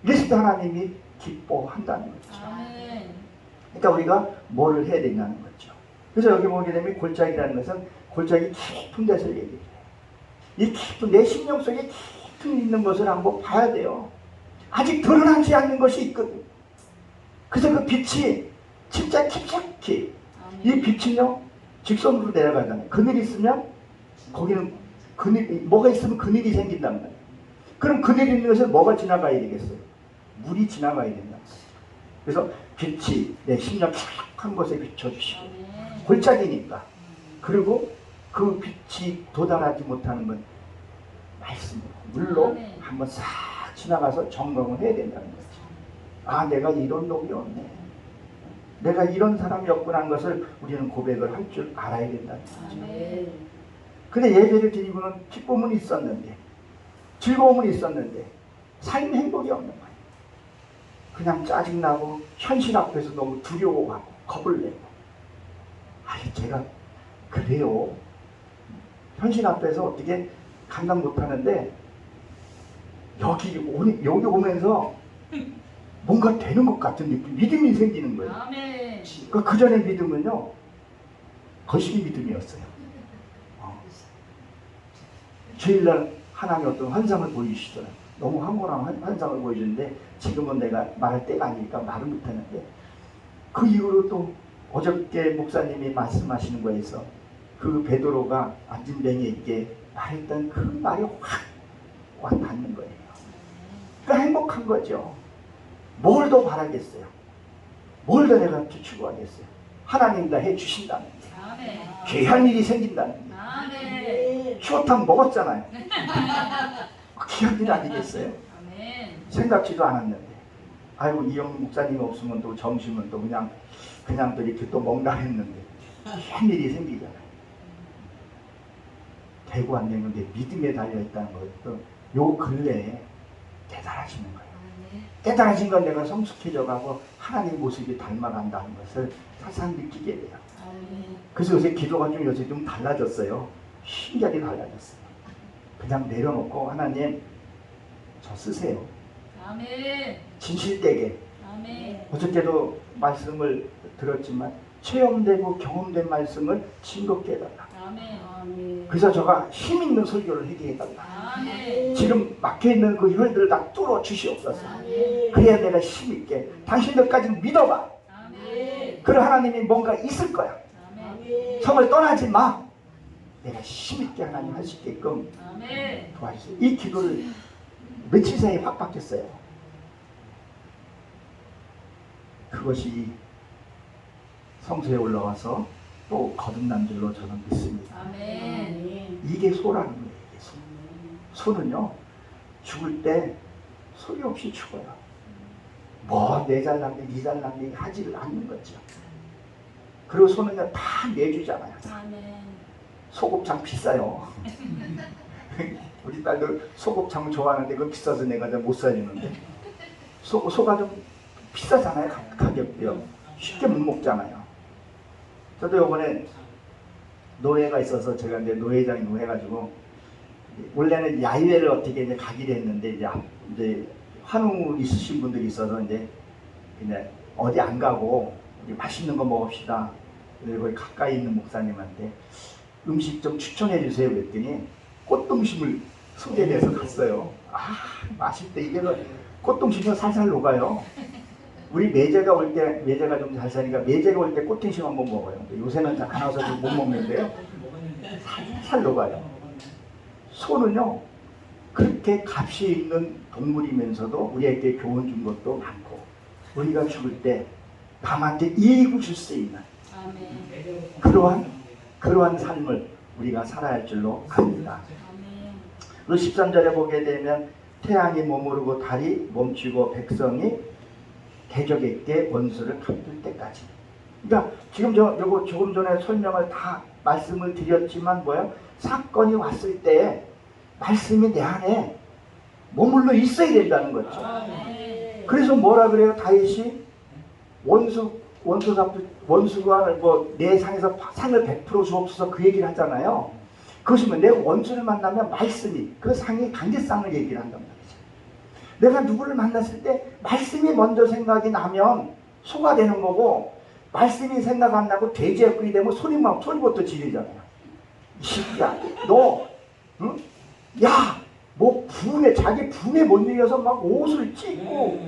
이랬을 때 하나님이 기뻐한다는 거죠. 그러니까 우리가 뭐를 해야 되냐는 거죠. 그래서 여기 보게 되면 골짜기라는 것은 골짜기 깊은 데서 얘기해요. 이 깊은 내 심령 속에 깊은 있는 것을 한번 봐야 돼요. 아직 드러나지 않는 것이 있거든. 그래서 그 빛이 진짜 깊숙이, 이 빛은요 직선으로 내려가잖아요. 그늘이 있으면 거기는 뭐가 있으면 그늘이 생긴단 말이에요. 그럼 그늘이 있는 것을 뭐가 지나가야 되겠어요? 물이 지나가야 된단 말이에요. 그래서 빛이 내 심령 깊은 곳에 비춰주시고, 골짜기니까. 그리고 그 빛이 도달하지 못하는 건 말씀으로, 물로 한번 싹 지나가서 점검을 해야 된다는 거죠. 아, 내가 이런 놈이었네. 내가 이런 사람이었구나 하는 것을 우리는 고백을 할 줄 알아야 된다는 거죠. 근데 예배를 드리고는 기쁨은 있었는데, 즐거움은 있었는데, 삶의 행복이 없는 거예요. 그냥 짜증나고, 현실 앞에서 너무 두려워하고, 겁을 내고. 아니, 제가 그래요. 현실 앞에서 어떻게 감당 못하는데, 여기 오면서 뭔가 되는 것 같은 느낌, 믿음이 생기는 거예요. 그 전에 믿음은요, 거시기 믿음이었어요. 주일날 하나님 어떤 환상을 보여주시더라고요. 너무 황홀한 환상을 보여주는데, 지금은 내가 말할 때가 아니니까 말을 못하는데, 그 이후로 또 어저께 목사님이 말씀하시는 거에서 그 베드로가 안진뱅이에게 말했던 그 말이 확 와닿는 거예요. 그러니까 행복한 거죠. 뭘 더 바라겠어요? 뭘 더 내가 추구하겠어요? 하나님 다 해주신다는 게, 귀한 일이 생긴다는 게. 추어탕 먹었잖아요. 귀한 일 아니겠어요? 생각지도 않았는데, 아이고 이영 목사님 없으면 또 점심은 또 그냥 또 이렇게 또 먹나 했는데 귀한 일이 생기잖아요. 되고 안 되는데 믿음에 달려있다는 것도 요 근래에 깨달아지는 거예요. 깨달아진 건 내가 성숙해져가고 하나님 모습이 닮아간다는 것을 항상 느끼게 돼요. 그래서 요새 기도가 요새 좀 달라졌어요. 신기하게 달라졌어요. 그냥 내려놓고 하나님 저 쓰세요. 진실되게. 어저께도 말씀을 들었지만 체험되고 경험된 말씀을 징겁게 해달라.
아멘.
그래서 제가 힘 있는 설교를 하게 해달라.
아멘.
지금 막혀있는 그 혈들을 다 뚫어 주시옵소서.
아멘.
그래야 내가 힘 있게 당신들까지 믿어봐.
아멘.
그런 하나님이 뭔가 있을 거야.
아멘.
성을 떠나지 마. 내가 힘 있게 하나님 할 수 있게끔
아멘.
도와주세요. 이 기도를 며칠 사이에 확 바뀌었어요. 그것이 성소에 올라와서 또 거듭난 줄로 저는 믿습니다.
아멘.
이게 소라는 거예요. 이게 소. 소는요 죽을 때 소리 없이 죽어요. 뭐 내 잘났네 니 잘났네 하지를 않는 거죠. 그리고 소는요 다 내주잖아요.
아멘.
소곱창 비싸요. 우리 딸도 소곱창 좋아하는데 그건 비싸서 내가 못 사주는데 소가 좀 비싸잖아요. 가격도요. 쉽게 못 먹잖아요. 저도 이번에 노예가 있어서 제가 이제 노예장이 해가지고 원래는 야유회를 어떻게 이제 가기로 했는데 이제 환우 있으신 분들이 있어서 이제 그냥 어디 안 가고 우리 맛있는 거 먹읍시다. 그리고 가까이 있는 목사님한테 음식 좀 추천해 주세요 그랬더니 꽃등심을 소개해서 갔어요. 아 맛있대. 이게 꽃등심이 살살 녹아요. 우리 매제가 올 때 매제가 좀 잘 사니까 매제가 올 때 꽃등심 한번 먹어요. 요새는 잘 안 와서 못 먹는데요. 살살 녹아요. 소는요 그렇게 값이 있는 동물이면서도 우리에게 교훈 준 것도 많고 우리가 죽을 때 남한테 이익을 줄 수 있는
아멘.
그러한 삶을 우리가 살아야 할 줄로 압니다.
아멘.
그 13절에 보게 되면 태양이 머무르고 달이 멈추고 백성이 대적에게 원수를 갚을 때까지. 그러니까 지금 요거 조금 전에 설명을 다 말씀을 드렸지만 뭐예요? 사건이 왔을 때 말씀이 내 안에 머물러 있어야 된다는 거죠.
아멘.
그래서 뭐라 그래요? 다윗이 원수가 뭐 내 상에서 상을 100% 주옵소서 그 얘기를 하잖아요. 그것이 뭐 내 원수를 만나면 말씀이 그 상의 강제상을 얘기를 한단 말이죠. 내가 누구를 만났을 때 말씀이 먼저 생각이 나면 소가 되는 거고 말씀이 생각 안 나고 돼지의 꿀이 되면 소리부터 지르잖아요. 이 새끼야 너 응? 야 뭐 자기 분에 못 이겨서 막 옷을 찢고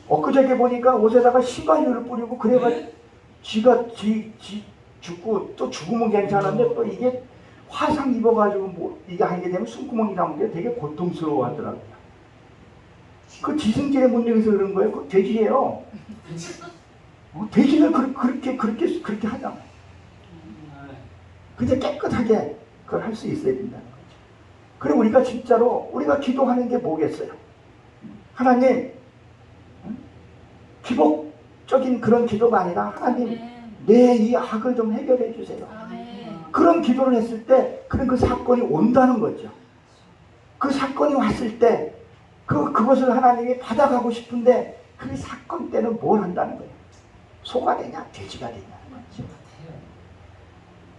엊그저께 보니까 옷에다가 시가류를 뿌리고 그래가지고 지가 죽고 또 죽으면 괜찮은데 또 이게 화상 입어가지고 뭐 이게 하게 되면 숨구멍이 나온 게 되게 고통스러워 하더라고요. 그 지승질에 못 이겨서 그런 거예요. 그 돼지예요. 돼지는 그렇게 하잖아요. 근데 깨끗하게 그걸 할 수 있어야 된다는 거죠. 그리고 우리가 진짜로 우리가 기도하는 게 뭐겠어요? 하나님 기복적인 그런 기도가 아니라 하나님 내 이 악을 좀 해결해 주세요.
아멘.
그런 기도를 했을 때 그 사건이 온다는 거죠. 그 사건이 왔을 때 그것을 하나님이 받아가고 싶은데 그 사건 때는 뭘 한다는 거예요? 소가 되냐 돼지가 되냐는 거죠.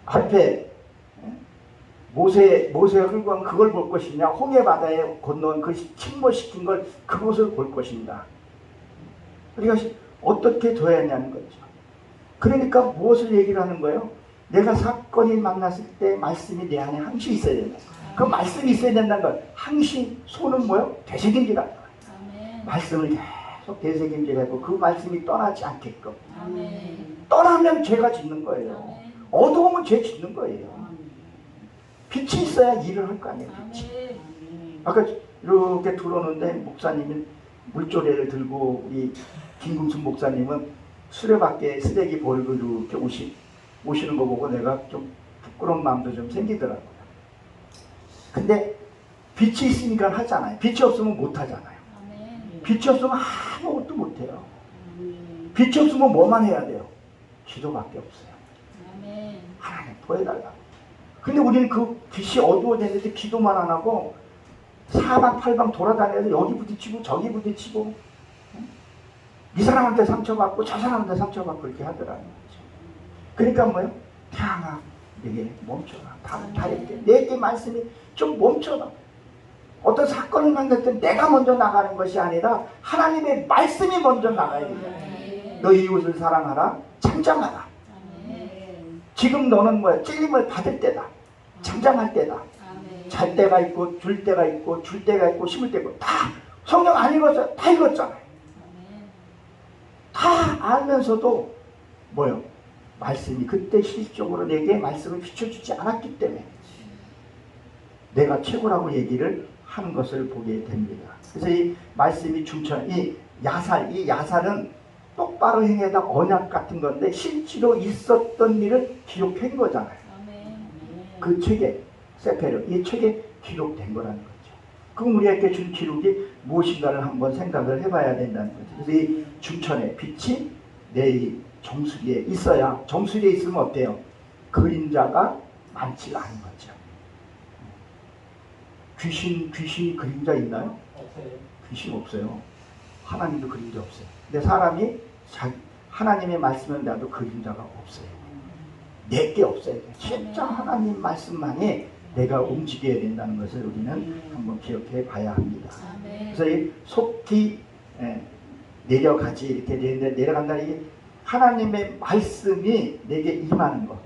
앞에 모세가 끌고 간 그걸 볼 것이냐 홍해 바다에 건너온 그 침몰시킨 걸 그것을 볼 것인가. 우리가 어떻게 둬야 하냐는 거죠. 그러니까 무엇을 얘기를 하는 거예요? 내가 사건이 만났을 때 말씀이 내 안에 항시 있어야 된다. 그 말씀이 있어야 된다는 걸. 항시 소는 뭐예요? 되새김질하는 거예요. 말씀을 계속 되새김질하고 그 말씀이 떠나지 않게끔.
아멘.
떠나면 죄가 짓는 거예요. 어두우면 죄 짓는 거예요. 빛이 있어야 일을 할 거 아니에요. 빛이. 아까 이렇게 들어오는데 목사님이 물조레를 들고 우리 김금순 목사님은 수레밖에 쓰레기 버리고 이렇게 오시는 거 보고 내가 좀 부끄러운 마음도 좀 생기더라고요. 근데 빛이 있으니까 하잖아요. 빛이 없으면 못 하잖아요. 빛이 없으면 아무것도 못 해요. 빛이 없으면 뭐만 해야 돼요? 기도밖에 없어요. 하나님 보여달라고. 근데 우리는 그 빛이 어두워졌는데 기도만 안 하고 사방팔방 돌아다녀서 여기 부딪히고 저기 부딪히고 이 사람한테 상처받고 저 사람한테 상처받고 이렇게 하더라는 거죠. 그러니까 뭐예요? 태양아 이게 멈춰라. 달에게 내게 말씀이 좀 멈춰라. 어떤 사건을 만날 때 내가 먼저 나가는 것이 아니라 하나님의 말씀이 먼저 나가야 돼요. 너희 이웃을 사랑하라. 잠잠하라. 지금 너는 뭐야? 찔림을 받을 때다. 잠잠할 때다.
아멘.
잘 때가 있고 줄 때가 있고 줄 때가 있고 심을 때가 있고 다 성경 안 읽었어요. 다 읽었잖아요.
아멘.
다 알면서도 뭐요? 말씀이 그때 실질적으로 내게 말씀을 비춰주지 않았기 때문에 내가 최고라고 얘기를 하는 것을 보게 됩니다. 그래서 이 말씀이 중천, 이 야살은 똑바로 행해다 언약 같은 건데 실제로 있었던 일을 기록한 거잖아요.
아멘.
그 책에 세페르, 이 책에 기록된 거라는 거죠. 그럼 우리에게 준 기록이 무엇인가를 한번 생각을 해봐야 된다는 거죠. 그래서 이 중천의 빛이 내 정수리에 있어야, 정수리에 있으면 어때요? 그림자가 많지 않은 거죠. 귀신이 그림자 있나요?
없어요.
귀신 없어요. 하나님도 그림자 없어요. 근데 사람이 하나님의 말씀을 나도 그림자가 없어요. 내게 없어요. 진짜 하나님 말씀만이 내가 움직여야 된다는 것을 우리는 한번 기억해 봐야 합니다.
아멘.
그래서 이 속히 내려가지 이렇게 내려간다. 이게 하나님의 말씀이 내게 임하는 것,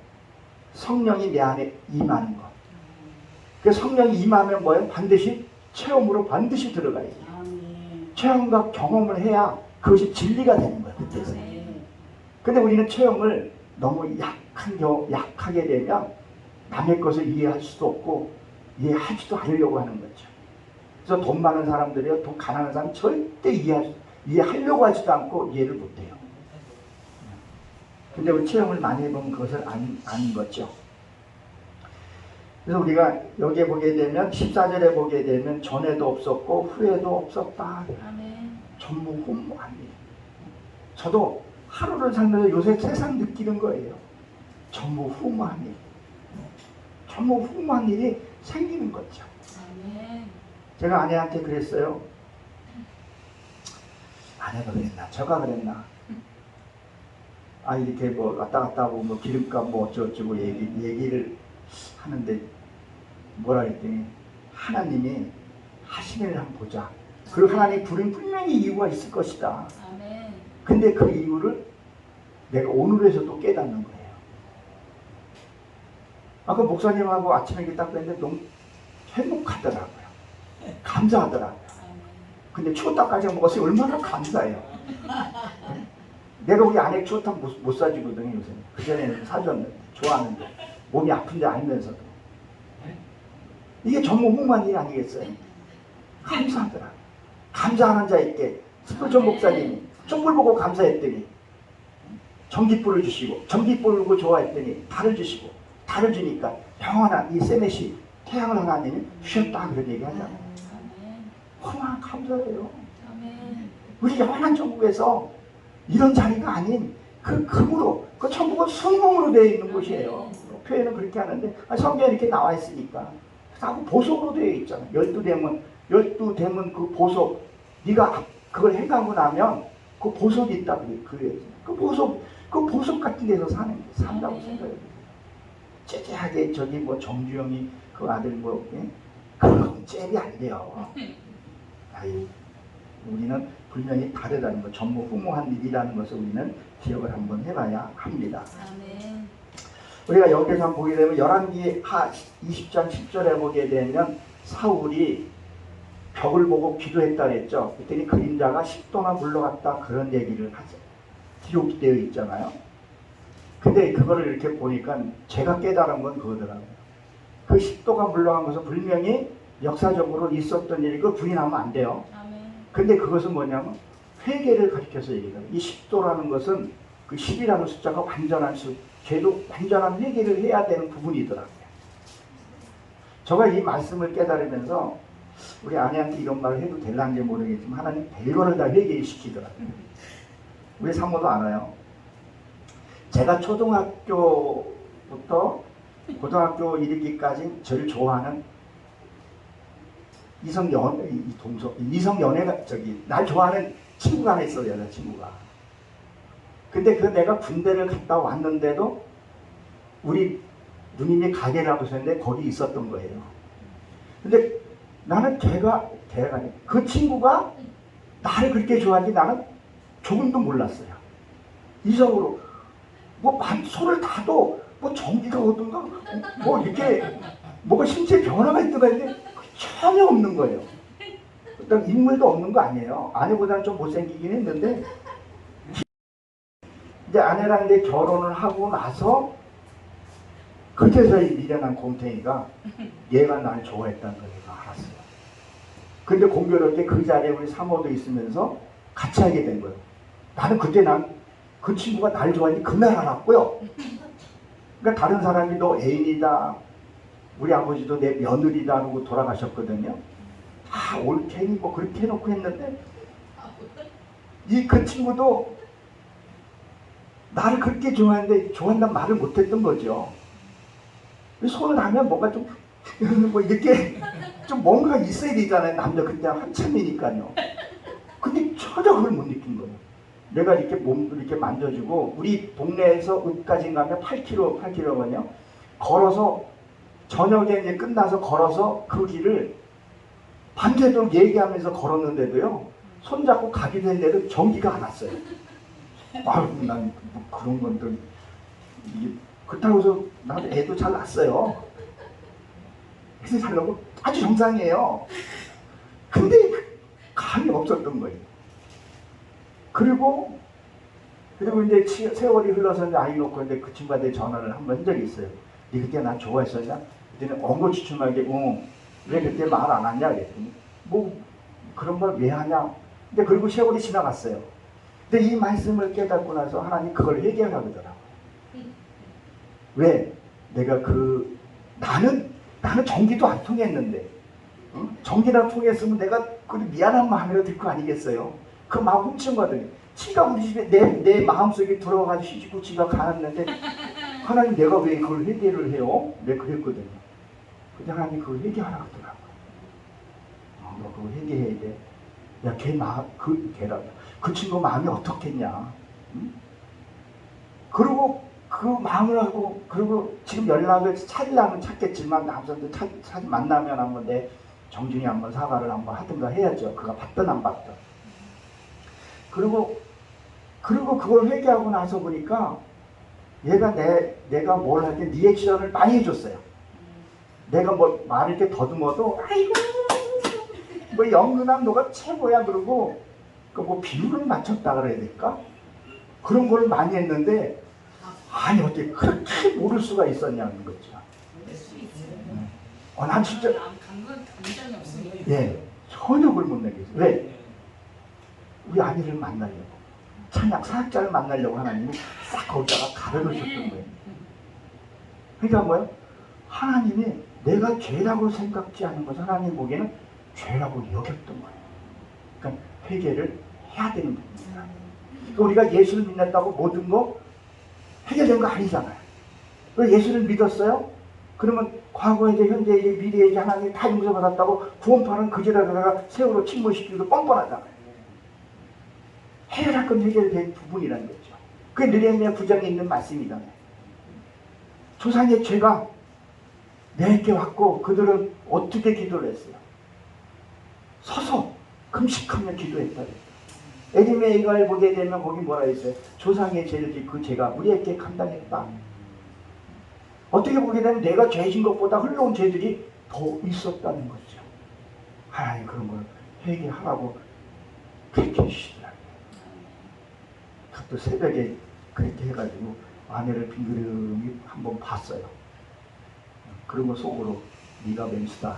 성령이 내 안에 임하는 것. 그 성령이 임하면 뭐예요? 반드시 체험으로 반드시 들어가야지.
아멘.
체험과 경험을 해야 그것이 진리가 되는 거예요. 그때서.
아멘.
근데 우리는 체험을 너무 약하게 되면 남의 것을 이해할 수도 없고 이해하지도 않으려고 하는 거죠. 그래서 돈 많은 사람들이요, 돈 가난한 사람 절대 이해하려고 하지도 않고 이해를 못해요. 근데 우리 체험을 많이 해보면 그것을 아는 거죠. 그래서 우리가 여기에 보게 되면 14절에 보게 되면 전에도 없었고 후에도 없었다.
아멘.
전무후무한 일. 저도 하루를 살면서 요새 세상 느끼는 거예요. 전무후무한 일. 전무후무한 일이 생기는 거죠.
아멘.
제가 아내한테 그랬어요. 아내가 그랬나 저가 그랬나. 아 이렇게 뭐 왔다 갔다 하고 뭐 기름값 뭐 어쩌고저쩌고 얘기를 하는데 뭐라 그랬더니 하나님이 하시는 일 한번 보자. 그리고 하나님 부른 분명히 이유가 있을 것이다.
아멘.
근데 그 이유를 내가 오늘에서 또 깨닫는 거예요. 아까 목사님하고 아침에 이렇게 딱 뵀는데 너무 행복하더라고요. 감사하더라고요.
아멘.
근데 추어탕까지 먹었으니 얼마나 감사해요. 내가 우리 아내 추어탕 못 사주거든요 요새. 그전에는 사줬는데 좋아하는데 몸이 아픈데 알면서도. 이게 전무후무한 일 아니겠어요? 감사하더라. 감사하는 자에게 스프전 목사님이 촛불 보고 감사했더니 전깃불을 주시고 전깃불을 보고 좋아했더니 달을 주시고 달을 주니까 영원한 이 세메시 태양을 하나님이 주셨다 그런 얘기 하잖아요.
아멘.
얼마나 감사해요.
아멘.
우리 영원한 천국에서 이런 자리가 아닌 그 금으로 그 천국은 순금으로 되어 있는 곳이에요. 표현은 그렇게 하는데 성경에 이렇게 나와 있으니까 다 보석으로 되어 있잖아요. 12대문 그 보석 네가 그걸 행하고 나면 그 보석이 있다고 그 보석 같은 데서 산다고 생각해요. 째째하게 저기 뭐 정주영이 그 아들 뭐 그런 잽이 안 돼요. 아이 우리는 분명히 다르다는 것, 전무후무한 일이라는 것을 우리는 기억을 한번 해봐야 합니다.
아멘.
우리가 여기서 한번 보게 되면 열왕기 하 20장 10절에 보게 되면 사울이 벽을 보고 기도했다 했죠. 그랬더니 그림자가 10도나 물러갔다 그런 얘기를 하죠. 기록되어 있잖아요. 근데 그거를 이렇게 보니까 제가 깨달은 건 그거더라고요. 그 10도가 물러간 것은 분명히 역사적으로 있었던 일이고 부인하면 안 돼요.
아멘.
근데 그것은 뭐냐면 회개를 가리켜서 얘기해요. 이 10도라는 것은 그 10이라는 숫자가 완전한 수, 걔도 완전한 회개를 해야 되는 부분이더라고요. 제가 이 말씀을 깨달으면서 우리 아내한테 이런 말을 해도 될란지 모르겠지만 하나님 별거를 다 회개시키더라고요. 우리 사모도 알아요. 제가 초등학교부터 고등학교 이르기까지 저를 좋아하는 이성연애가 날 좋아하는 친구가 하나 있어요. 여자친구가. 근데 그 내가 군대를 갔다 왔는데도 우리 누님이 가게를 하고 있었는데 거기 있었던 거예요. 근데 나는 걔가 그 친구가 나를 그렇게 좋아하는지 나는 조금도 몰랐어요. 이성으로 뭐 손을 다도 뭐 전기가 오든가 뭐 이렇게 뭐가 신체 변화가 있든가 했는데 전혀 없는 거예요. 일단 인물도 없는 거 아니에요. 아내보다는 좀 못생기긴 했는데 이제 아내랑 이제 결혼을 하고 나서 그때서 이 미련한 곰탱이가 얘가 날 좋아했다는 걸 내가 알았어요. 근데 공교롭게 그 자리에 우리 사모도 있으면서 같이 하게 된 거예요. 나는 그때 그 친구가 날 좋아하니 그날 알았고요. 그러니까 다른 사람이 너 애인이다, 우리 아버지도 내 며느리다 하고 돌아가셨거든요. 다 올케니 뭐 그렇게 해놓고 했는데 그 친구도 나를 그렇게 좋아하는데 좋아한다는 말을 못했던 거죠. 손을 하면 뭔가 좀 뭐 이렇게 좀 뭔가 있어야 되잖아요. 남자 그때 한참이니까요. 근데 전혀 그걸 못 느낀 거예요. 내가 이렇게 몸도 이렇게 만져주고 우리 동네에서 읍까지 가면 8km거든요. 걸어서 저녁에 이제 끝나서 걸어서 그 길을 밤새도록 얘기하면서 걸었는데도요. 손잡고 가기도 했는데도 전기가 안 왔어요. 아유, 난 뭐 그런 건들 이게 그렇다고 해서 나도 애도 잘 낳았어요. 애도 잘 낳고 아주 정상이에요. 근데 감이 없었던 거예요. 그리고 이제 세월이 흘러서 이제 아이 놓고 이제 그 친구한테 전화를 한번 한 적이 있어요. 네 그때 나 좋아했었냐? 그때는 엉거주춤하게 왜 그때 말 안 하냐 그랬더니 뭐 그런 걸 왜 하냐? 근데 그리고 세월이 지나갔어요. 근데 이 말씀을 깨닫고 나서 하나님 그걸 회개하라고 그러더라고요. 왜? 내가 나는 전기도 안 통했는데 응? 전기나 통했으면 내가 그 미안한 마음이라 들 거 아니겠어요? 그 마음 훔친 거거든요. 지가 우리 집에 내 마음속에 들어가서 시집고 지가 가놨는데 하나님 내가 왜 그걸 회개를 해요? 내가 그랬거든요. 근데 하나님 그걸 회개하라고 하더라고요. 너 그거 회개해야 돼. 야, 그 친구 마음이 어떻겠냐. 응? 그리고 그 마음을 하고 그리고 지금 연락을 찾으려면 찾겠지만 남자도 만나면 한번 정중히 한번 사과를 한번 하든가 해야죠. 그가 받든 안 받든. 그리고 그걸 회개하고 나서 보니까 얘가 내가 뭘 할 때 리액션을 많이 해줬어요. 내가 뭐 말을 이렇게 더듬어도 아이고 뭐 영근아 너가 최고야 그러고 그 뭐 비율을 맞췄다 그래야 될까? 그런 걸 많이 했는데 아니 어떻게 그렇게 모를 수가 있었냐는 거죠. 난 진짜
감정이 없으니까.
예 전혀 그걸 못 내겠어요. 왜? 우리 아내를 만나려고 찬양 사역자를 만나려고 하나님이 싹 거기다가 가려놓으셨던 거예요. 그러니까 뭐예요? 하나님이 내가 죄라고 생각지 않은 것을 하나님 보기에는 죄라고 여겼던 거예요. 그러니까 회개를 해야 되는 부분입니다. 그러니까 우리가 예수를 믿는다고 모든 거 해결된 거 아니잖아요. 왜 예수를 믿었어요? 그러면 과거에 이제 현재 이제 미래에 이제 하나님이 다 용서받았다고 구원파는 그제라다가 세월호 침몰시키기도 뻔뻔하잖아요. 해결할 건 해결된 부분이라는 거죠. 그게 느헤미야 9장에 있는 말씀이잖아요. 조상의 죄가 내게 왔고 그들은 어떻게 기도를 했어요? 서서 금식하며 기도했다. 에리메이가를 보게 되면 거기 뭐라 했어요? 조상의 죄를 그 죄가 우리에게 감당했다. 어떻게 보게 되면 내가 죄진 것보다 흘러온 죄들이 더 있었다는 거죠. 하나님 그런 걸 회개하라고 그렇게 해주시더라고요. 또 새벽에 그렇게 해가지고 아내를 빙그름이 한번 봤어요. 그러고 속으로 네가 왼수다.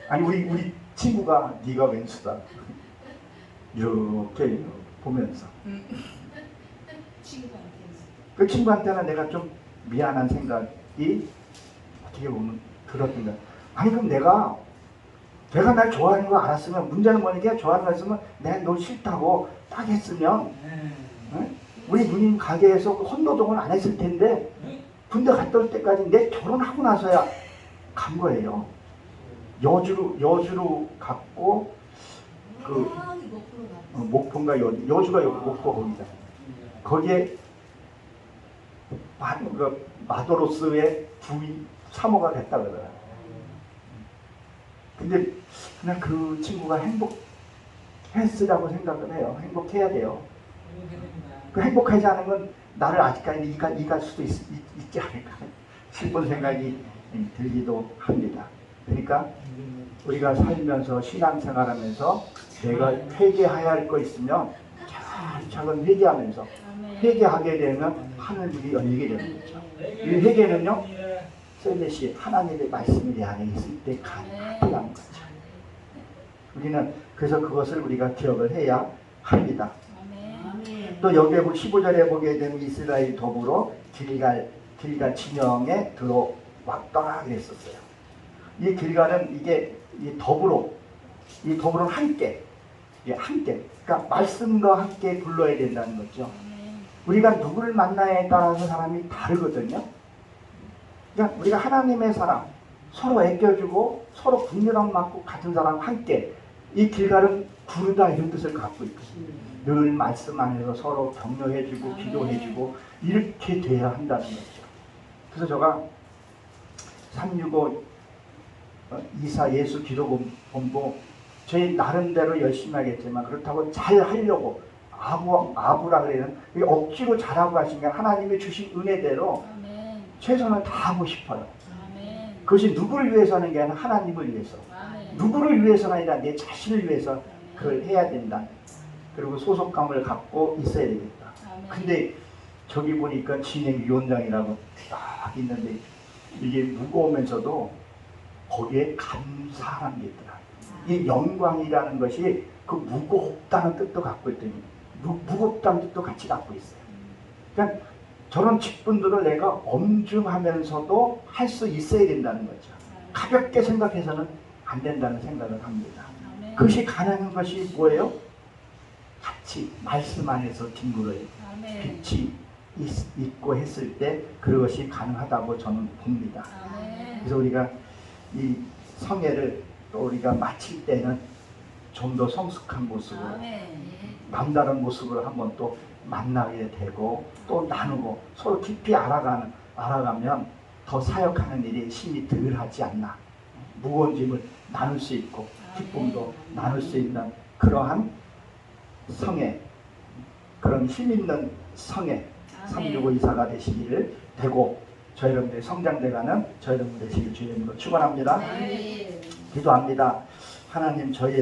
아니 우리 친구가 네가 왼수다. 이렇게 보면서 그 친구한테는 내가 좀 미안한 생각이 어떻게 보면 들었던 거야. 아니 그럼 내가 날 좋아하는 거 알았으면 문제는 뭐니까 좋아하는 거 있으면 내가 너 싫다고 딱 했으면 응? 우리 누님 가게에서 혼노동을 안 했을 텐데 군대 갔다 올 때까지 내 결혼하고 나서야 간 거예요. 여주로 갔고 목포인가 여주가 목포 거기잖아요. 거기에 마도로스의 부인 사모가 됐다 그러더라고요. 근데 그냥 그 친구가 행복했으라고 생각을 해요. 행복해야 돼요. 그 행복하지 않은 건 나를 아직까지 이갈 수도 있지 않을까 싶은 생각이 들기도 합니다. 그러니까 우리가 살면서 신앙생활하면서 내가 회개해야 할 거 있으면 차근차근 회개하면서 회개하게 되면 하늘문이 열리게 되는 거죠. 이 회개는요, 셀렛이 하나님의 말씀이 내 안에 있을 때 가능하다는 거죠. 우리는 그래서 그것을 우리가 기억을 해야 합니다. 또 여기에 15절에 보게 되면 이스라엘 더불어 길갈 진영에 들어왔더라 그랬었어요. 이 길갈은 이게 이 더불어는 함께, 함께. 그러니까 말씀과 함께 불러야 된다는 거죠. 우리가 누구를 만나에 따라서 사람이 다르거든요. 그러니까 우리가 하나님의 사람, 서로 애껴주고 서로 분별함 맞고 같은 사람 함께. 이 길갈은 부르다 이런 뜻을 갖고 있거든요. 늘 말씀 안에서 서로 격려해주고 기도해주고 이렇게 돼야 한다는 거죠. 그래서 제가 365 이사 예수 기도본부 저희 나름대로 열심히 하겠지만 그렇다고 잘 하려고 아부라 그래는 억지로 잘하고 하신 게 하나님이 주신 은혜대로 최선을 다하고 싶어요. 그것이 누구를 위해서 하는 게 아니라 하나님을 위해서. 누구를 위해서가 아니라 내 자신을 위해서 그걸 해야 된다. 그리고 소속감을 갖고 있어야 되겠다. 근데 저기 보니까 진행위원장이라고 딱 있는데 이게 무거우면서도 거기에 감사한 게 있더라. 이 영광이라는 것이 그 무겁다는 뜻도 갖고 있더니 무겁다는 뜻도 같이 갖고 있어요. 그러니까 저런 직분들을 내가 엄중하면서도 할 수 있어야 된다는 거죠. 가볍게 생각해서는 안 된다는 생각을 합니다. 그것이 가능한 것이 뭐예요? 같이 말씀 안에서 뒹굴어요. 빛이 있고 했을 때 그것이 가능하다고 저는 봅니다. 그래서 우리가 이 성회를 또 우리가 마칠 때는 좀 더 성숙한 모습으로 남다른 모습으로 한번 또 만나게 되고 또 나누고 서로 깊이 알아가면 더 사역하는 일이 힘이 덜 하지 않나. 무거운 짐을 나눌 수 있고 기쁨도 나눌 수 있는 그러한 성회, 그런 힘있는 성회 365 이사가 되시기를 되고 저희 여러분들이 성장돼가는 저희 여러분 되시길 주님으로 축원합니다. 기도합니다. 하나님 저희